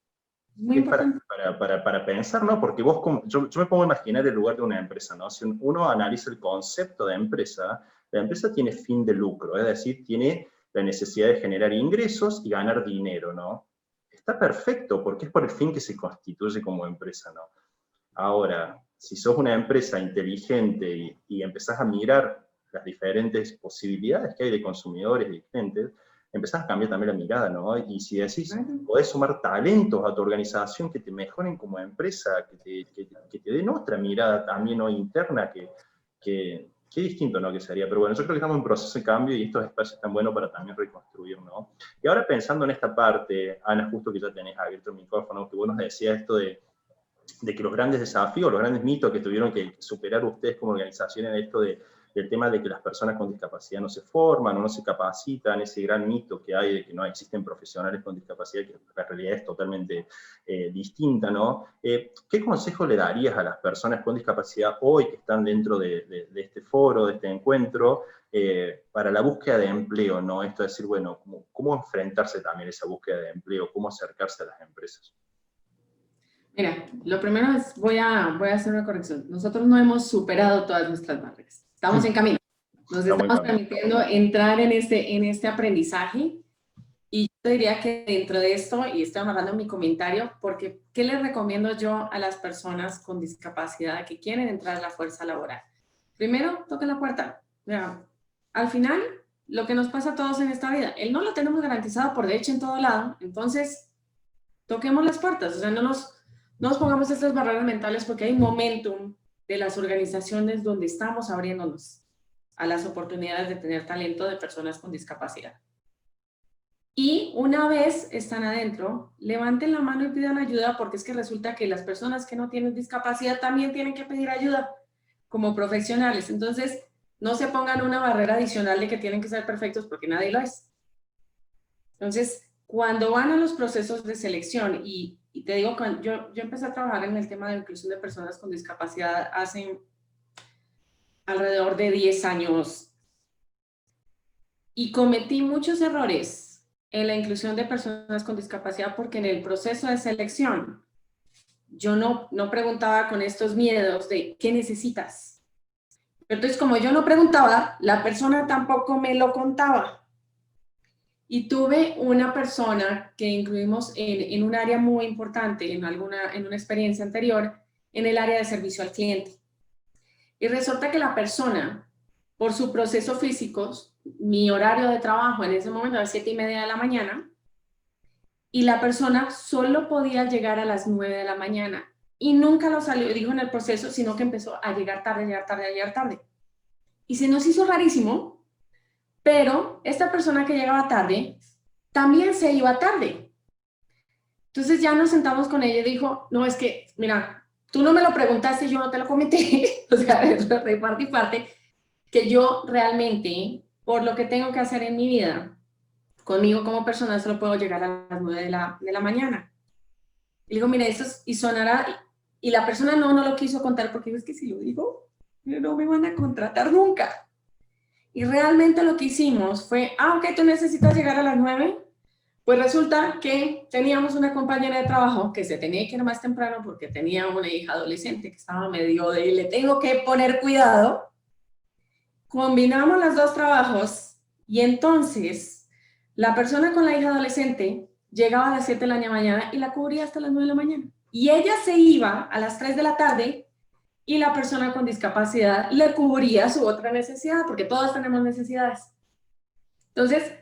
muy es para pensar, ¿no? Porque yo me pongo a imaginar el lugar de una empresa, ¿no? Si uno analiza el concepto de empresa, la empresa tiene fin de lucro, es decir, tiene la necesidad de generar ingresos y ganar dinero, ¿no? Está perfecto, porque es por el fin que se constituye como empresa, ¿no? Ahora, si sos una empresa inteligente y empezás a mirar las diferentes posibilidades que hay de consumidores y clientes, empezás a cambiar también la mirada, ¿no? Y si decís, podés sumar talentos a tu organización que te mejoren como empresa, que te den otra mirada también, ¿no? Interna, que distinto, ¿no? Que sería. Pero bueno, yo creo que estamos en proceso de cambio y estos espacios están buenos para también reconstruir, ¿no? Y ahora pensando en esta parte, Ana, justo que ya tenés abierto el micrófono, que vos nos decías esto de que los grandes desafíos, los grandes mitos que tuvieron que superar ustedes como organización en esto del tema de que las personas con discapacidad no se forman o no se capacitan, ese gran mito que hay de que no existen profesionales con discapacidad, que la realidad es totalmente distinta, ¿no? ¿Qué consejo le darías a las personas con discapacidad hoy que están dentro de este foro, de este encuentro, para la búsqueda de empleo, ¿no? Esto es decir, bueno, ¿cómo enfrentarse también a esa búsqueda de empleo? ¿Cómo acercarse a las empresas? Mira, lo primero es, voy a hacer una corrección. Nosotros no hemos superado todas nuestras barreras. Estamos en camino. Nos estamos permitiendo entrar en este aprendizaje. Y yo diría que dentro de esto, y estoy amarrando mi comentario, porque ¿qué les recomiendo yo a las personas con discapacidad que quieren entrar a la fuerza laboral? Primero, toquen la puerta. Mira, al final, lo que nos pasa a todos en esta vida, no lo tenemos garantizado por de hecho en todo lado, entonces toquemos las puertas, o sea, no nos pongamos estas barreras mentales porque hay momentum de las organizaciones donde estamos abriéndonos a las oportunidades de tener talento de personas con discapacidad. Y una vez están adentro, levanten la mano y pidan ayuda, porque es que resulta que las personas que no tienen discapacidad también tienen que pedir ayuda como profesionales. Entonces, no se pongan una barrera adicional de que tienen que ser perfectos porque nadie lo es. Entonces, cuando van a los procesos de selección, y te digo, yo empecé a trabajar en el tema de inclusión de personas con discapacidad hace alrededor de 10 años y cometí muchos errores en la inclusión de personas con discapacidad porque en el proceso de selección yo no preguntaba con estos miedos de ¿qué necesitas? Entonces, como yo no preguntaba, la persona tampoco me lo contaba. Y tuve una persona que incluimos en un área muy importante, en una experiencia anterior, en el área de servicio al cliente. Y resulta que la persona, por su proceso físico, mi horario de trabajo en ese momento era 7:30 de la mañana, y la persona solo podía llegar a las 9 de la mañana. Y nunca lo salió, dijo en el proceso, sino que empezó a llegar tarde. Y se nos hizo rarísimo, pero esta persona que llegaba tarde, también se iba tarde. Entonces ya nos sentamos con ella y dijo, no, es que, mira, tú no me lo preguntaste, yo no te lo comenté. O sea, de parte y parte, que yo realmente, por lo que tengo que hacer en mi vida, conmigo como persona, solo puedo llegar a las 9 de la mañana. Y le digo, mira, esto es, y sonará, y la persona no lo quiso contar porque es que si lo digo, no me van a contratar nunca. Y realmente lo que hicimos fue, ok, tú necesitas llegar a las 9, pues resulta que teníamos una compañera de trabajo que se tenía que ir más temprano porque tenía una hija adolescente que estaba medio de, le tengo que poner cuidado. Combinamos los dos trabajos y entonces la persona con la hija adolescente llegaba a las 7 de la mañana y la cubría hasta las 9 de la mañana. Y ella se iba a las 3 de la tarde y la persona con discapacidad le cubría su otra necesidad, porque todos tenemos necesidades. Entonces,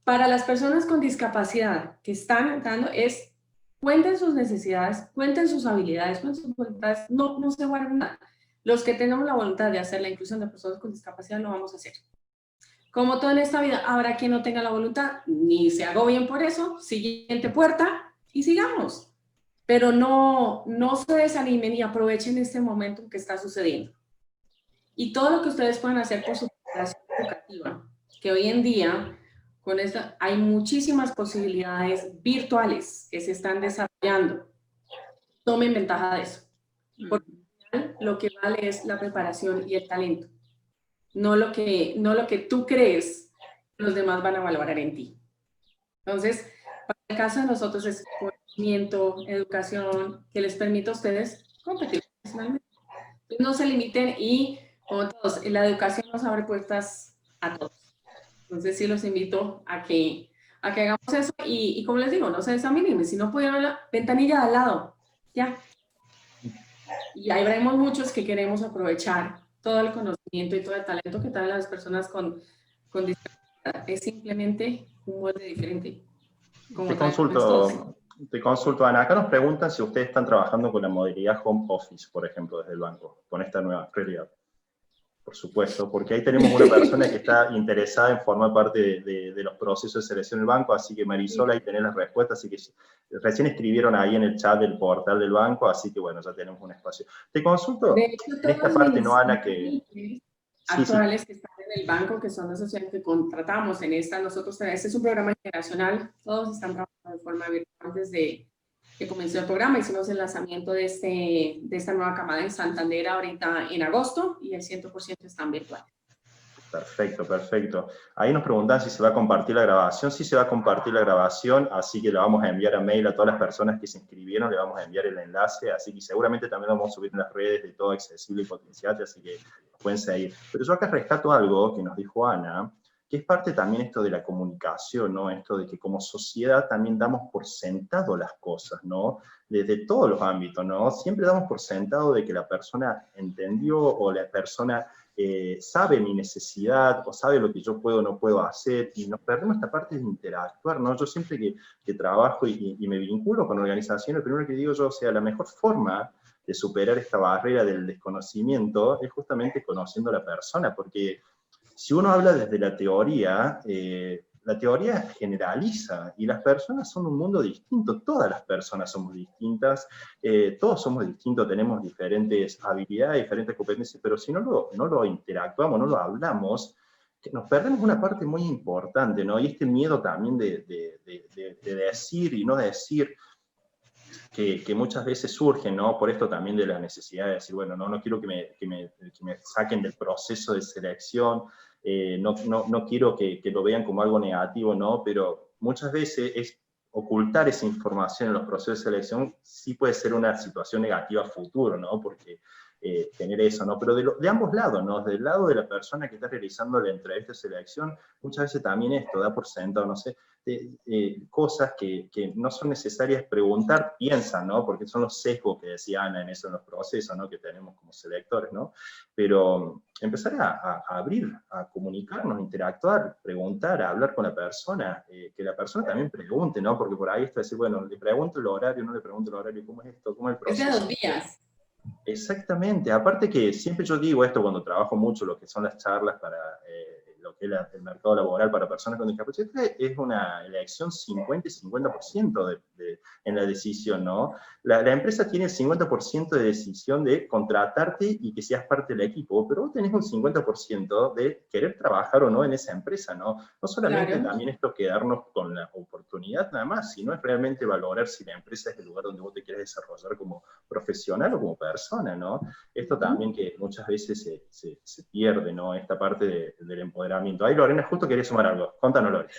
para las personas con discapacidad que están entrando es, cuenten sus necesidades, cuenten sus habilidades, cuenten sus voluntades, no se guarden nada. Los que tenemos la voluntad de hacer la inclusión de personas con discapacidad lo vamos a hacer. Como todo en esta vida, habrá quien no tenga la voluntad, ni se agobien por eso, siguiente puerta y sigamos. Pero no se desanimen y aprovechen este momento que está sucediendo. Y todo lo que ustedes puedan hacer por su preparación educativa, que hoy en día con esta, hay muchísimas posibilidades virtuales que se están desarrollando. Tomen ventaja de eso. Porque lo que vale es la preparación y el talento. No lo que tú crees que los demás van a valorar en ti. Entonces, para el caso de nosotros es conocimiento, educación, que les permita a ustedes competir profesionalmente. No se limiten y, como todos, la educación nos abre puertas a todos. Entonces, sí los invito a que hagamos eso y como les digo, no se desaninen. Si no pudieron la ventanilla de al lado, ya. Y ahí veremos muchos que queremos aprovechar todo el conocimiento y todo el talento que traen las personas con discapacidad. Es simplemente un molde diferente. Te consulto, Ana. Acá nos preguntan si ustedes están trabajando con la modalidad home office, por ejemplo, desde el banco, con esta nueva realidad. Por supuesto, porque ahí tenemos una persona que está interesada en formar parte de los procesos de selección del banco, así que Marisol, ahí tenés las respuestas, así que recién escribieron ahí en el chat del portal del banco, así que bueno, ya tenemos un espacio. Te consulto, de hecho, en esta parte, ¿no, Ana? Que actuales que están en el banco, que son asociaciones que contratamos en esta, nosotros, este es un programa internacional, todos están trabajando de forma virtual desde que comenzó el programa. Hicimos el lanzamiento de esta nueva camada en Santander ahorita en agosto y el 100% están virtuales. Perfecto, perfecto. Ahí nos preguntan si se va a compartir la grabación. Sí se va a compartir la grabación, así que la vamos a enviar a mail a todas las personas que se inscribieron, le vamos a enviar el enlace, así que seguramente también lo vamos a subir en las redes de Todo Accesible y Potenciate, así que pueden seguir. Pero yo acá rescato algo que nos dijo Ana, que es parte también esto de la comunicación, ¿no? Esto de que como sociedad también damos por sentado las cosas, ¿no? Desde todos los ámbitos, ¿no? Siempre damos por sentado de que la persona entendió o la persona sabe mi necesidad o sabe lo que yo puedo o no puedo hacer, y nos perdemos esta parte de interactuar, ¿no? Yo siempre que trabajo y me vinculo con organizaciones, lo primero que digo yo, o sea, la mejor forma de superar esta barrera del desconocimiento es justamente conociendo a la persona, porque si uno habla desde la teoría generaliza, y las personas son un mundo distinto, todas las personas somos distintas, todos somos distintos, tenemos diferentes habilidades, diferentes competencias, pero si no lo interactuamos, no lo hablamos, nos perdemos una parte muy importante, ¿no? Y este miedo también de decir y no decir, que muchas veces surge, ¿no? Por esto también de la necesidad de decir, bueno, no quiero que me saquen del proceso de selección, no quiero que lo vean como algo negativo, ¿no? Pero muchas veces es ocultar esa información en los procesos de selección sí puede ser una situación negativa a futuro, ¿no? Porque tener eso, ¿no? Pero de ambos lados, ¿no? Del lado de la persona que está realizando la entrevista de selección, muchas veces también esto da por sentado, no sé, cosas que no son necesarias preguntar, piensan, ¿no? Porque son los sesgos que decía Ana en eso, en los procesos, ¿no? Que tenemos como selectores, ¿no? Pero empezar a abrir, a comunicarnos, interactuar, preguntar, a hablar con la persona, que la persona también pregunte, ¿no? Porque por ahí está decir, bueno, le pregunto el horario, no le pregunto el horario, ¿cómo es esto? ¿Cómo es el proceso? Es de 2 días. Exactamente, aparte que siempre yo digo esto cuando trabajo mucho, lo que son las charlas para lo que es el mercado laboral para personas con discapacidad, es una elección 50 y 50% en la decisión, ¿no? La empresa tiene el 50% de decisión de contratarte y que seas parte del equipo, pero vos tenés un 50% de querer trabajar o no en esa empresa, ¿no? No solamente Claro. también esto quedarnos con la oportunidad nada más, sino es realmente valorar si la empresa es el lugar donde vos te quieres desarrollar como profesional o como persona, ¿no? Esto también que muchas veces se pierde, ¿no? Esta parte del empoderamiento. Ahí, Lorena, justo quería sumar algo. Contanos, Lorena.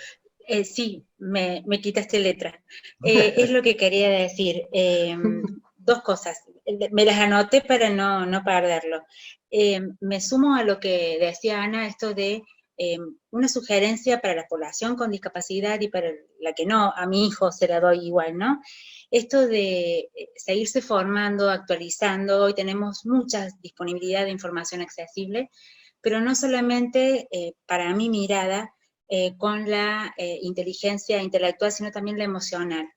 Sí, me quitaste letra. Es lo que quería decir. Dos cosas. Me las anoté para no perderlo. Me sumo a lo que decía Ana, esto de una sugerencia para la población con discapacidad y para la que no, a mi hijo se la doy igual, ¿no? Esto de seguirse formando, actualizando, hoy tenemos mucha disponibilidad de información accesible, pero no solamente para mi mirada con la inteligencia intelectual, sino también la emocional.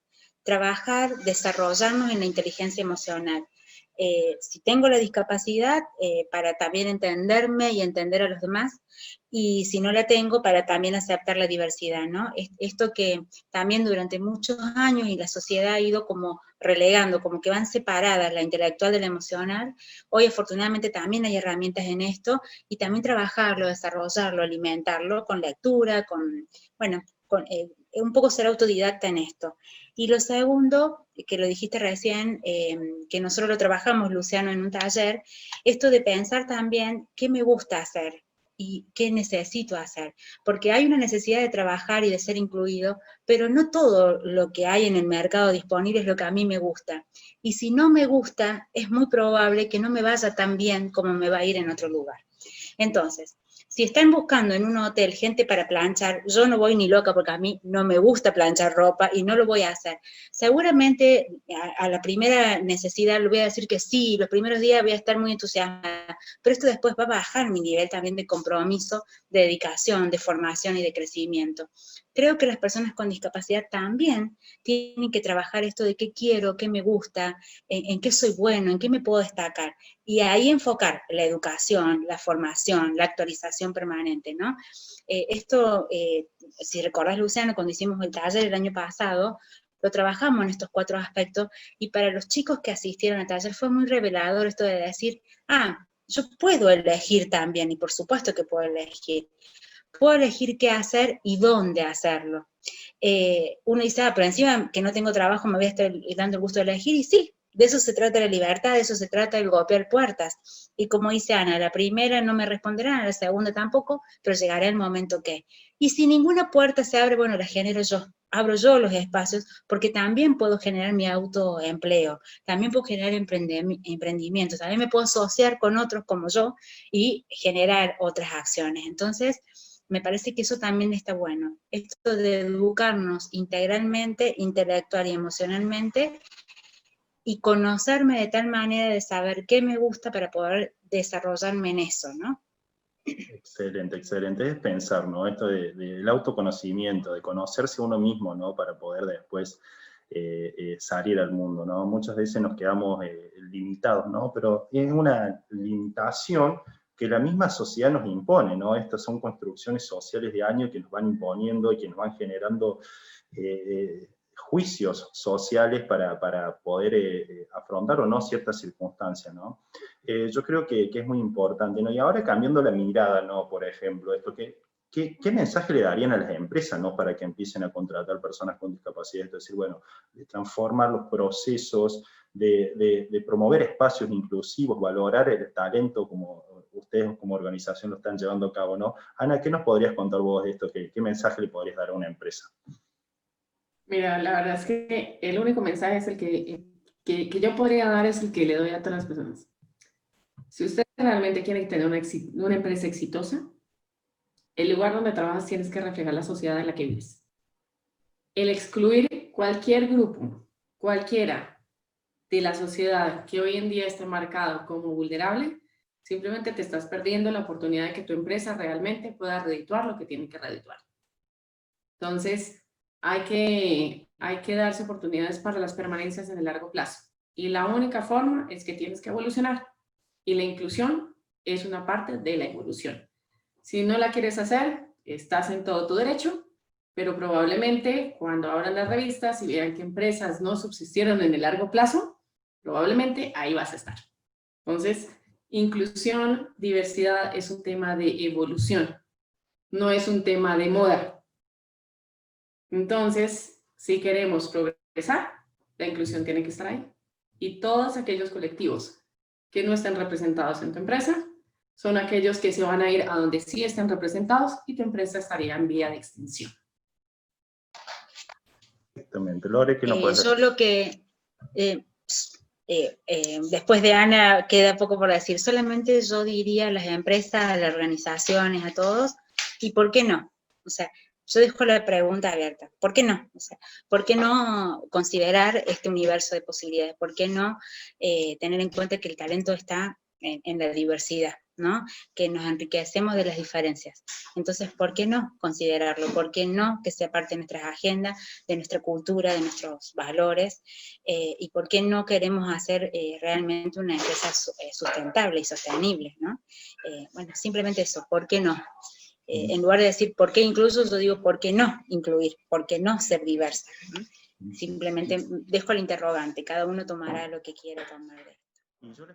Trabajar, desarrollarnos en la inteligencia emocional. Si tengo la discapacidad, para también entenderme y entender a los demás, y si no la tengo, para también aceptar la diversidad, ¿no? Esto que también durante muchos años y la sociedad ha ido como relegando, como que van separadas la intelectual de la emocional. Hoy afortunadamente también hay herramientas en esto, y también trabajarlo, desarrollarlo, alimentarlo con lectura, bueno, un poco ser autodidacta en esto. Y lo segundo, que lo dijiste recién, que nosotros lo trabajamos, Luciano, en un taller, esto de pensar también qué me gusta hacer y qué necesito hacer, porque hay una necesidad de trabajar y de ser incluido, pero no todo lo que hay en el mercado disponible es lo que a mí me gusta. Y si no me gusta, es muy probable que no me vaya tan bien como me va a ir en otro lugar. Entonces, si están buscando en un hotel gente para planchar, yo no voy ni loca porque a mí no me gusta planchar ropa y no lo voy a hacer. Seguramente a la primera necesidad le voy a decir que sí, los primeros días voy a estar muy entusiasmada, pero esto después va a bajar mi nivel también de compromiso, de dedicación, de formación y de crecimiento. Creo que las personas con discapacidad también tienen que trabajar esto de qué quiero, qué me gusta, en qué soy bueno, en qué me puedo destacar. Y ahí enfocar la educación, la formación, la actualización permanente, ¿no? Si recordás, Luciano, cuando hicimos el taller el año pasado, lo trabajamos en estos 4 aspectos, y para los chicos que asistieron al taller fue muy revelador esto de decir, yo puedo elegir también, y por supuesto que puedo elegir. Puedo elegir qué hacer y dónde hacerlo. Uno dice, pero encima que no tengo trabajo me voy a estar dando el gusto de elegir, y sí, de eso se trata la libertad, de eso se trata el golpear puertas. Y como dice Ana, la primera no me responderán, a la segunda tampoco, pero llegará el momento que. Y si ninguna puerta se abre, bueno, la genero yo. Abro yo los espacios, porque también puedo generar mi autoempleo, también puedo generar emprendimientos, también me puedo asociar con otros como yo y generar otras acciones. Entonces, me parece que eso también está bueno. Esto de educarnos integralmente, intelectual y emocionalmente, y conocerme de tal manera de saber qué me gusta para poder desarrollarme en eso, ¿no? Excelente, excelente. Es pensar, ¿no? Esto del autoconocimiento, de conocerse uno mismo, ¿no? Para poder después salir al mundo, ¿no? Muchas veces nos quedamos limitados, ¿no? Pero es una limitación que la misma sociedad nos impone, ¿no? Estas son construcciones sociales de años que nos van imponiendo y que nos van generando juicios sociales para poder afrontar o no ciertas circunstancias, ¿no? Yo creo que es muy importante, ¿no? Y ahora cambiando la mirada, ¿no? Por ejemplo, esto ¿qué mensaje le darían a las empresas, ¿no? Para que empiecen a contratar personas con discapacidad? Es decir, bueno, de transformar los procesos, de promover espacios inclusivos, valorar el talento como ustedes como organización lo están llevando a cabo, ¿no? Ana, ¿qué nos podrías contar vos de esto? ¿Qué mensaje le podrías dar a una empresa? Mira, la verdad es que el único mensaje es el que yo podría dar, es el que le doy a todas las personas. Si usted realmente quiere tener una empresa exitosa, el lugar donde trabajas tienes que reflejar la sociedad en la que vives. El excluir cualquier grupo, cualquiera de la sociedad que hoy en día esté marcado como vulnerable, simplemente te estás perdiendo la oportunidad de que tu empresa realmente pueda redituar lo que tiene que redituar. Entonces, hay que darse oportunidades para las permanencias en el largo plazo. Y la única forma es que tienes que evolucionar. Y la inclusión es una parte de la evolución. Si no la quieres hacer, estás en todo tu derecho, pero probablemente cuando abran las revistas y vean que empresas no subsistieron en el largo plazo, probablemente ahí vas a estar. Entonces, inclusión, diversidad es un tema de evolución, no es un tema de moda. Entonces, si queremos progresar, la inclusión tiene que estar ahí. Y todos aquellos colectivos que no estén representados en tu empresa son aquellos que se van a ir a donde sí estén representados y tu empresa estaría en vía de extinción. Exactamente. Lore, ¿qué nos puedes decir? Yo lo que, después de Ana queda poco por decir, solamente yo diría a las empresas, a las organizaciones, a todos, ¿y por qué no? O sea, yo dejo la pregunta abierta, ¿por qué no? O sea, ¿por qué no considerar este universo de posibilidades? ¿Por qué no tener en cuenta que el talento está en la diversidad, ¿no? Que nos enriquecemos de las diferencias. Entonces, ¿por qué no considerarlo? ¿Por qué no que sea parte de nuestras agendas, de nuestra cultura, de nuestros valores? ¿Y por qué no queremos hacer realmente una empresa sustentable y sostenible, ¿no? Bueno, simplemente eso, ¿por qué no? En lugar de decir por qué incluso, yo digo por qué no incluir, por qué no ser diversa, ¿no? Simplemente dejo el interrogante, cada uno tomará lo que quiera tomar de esto.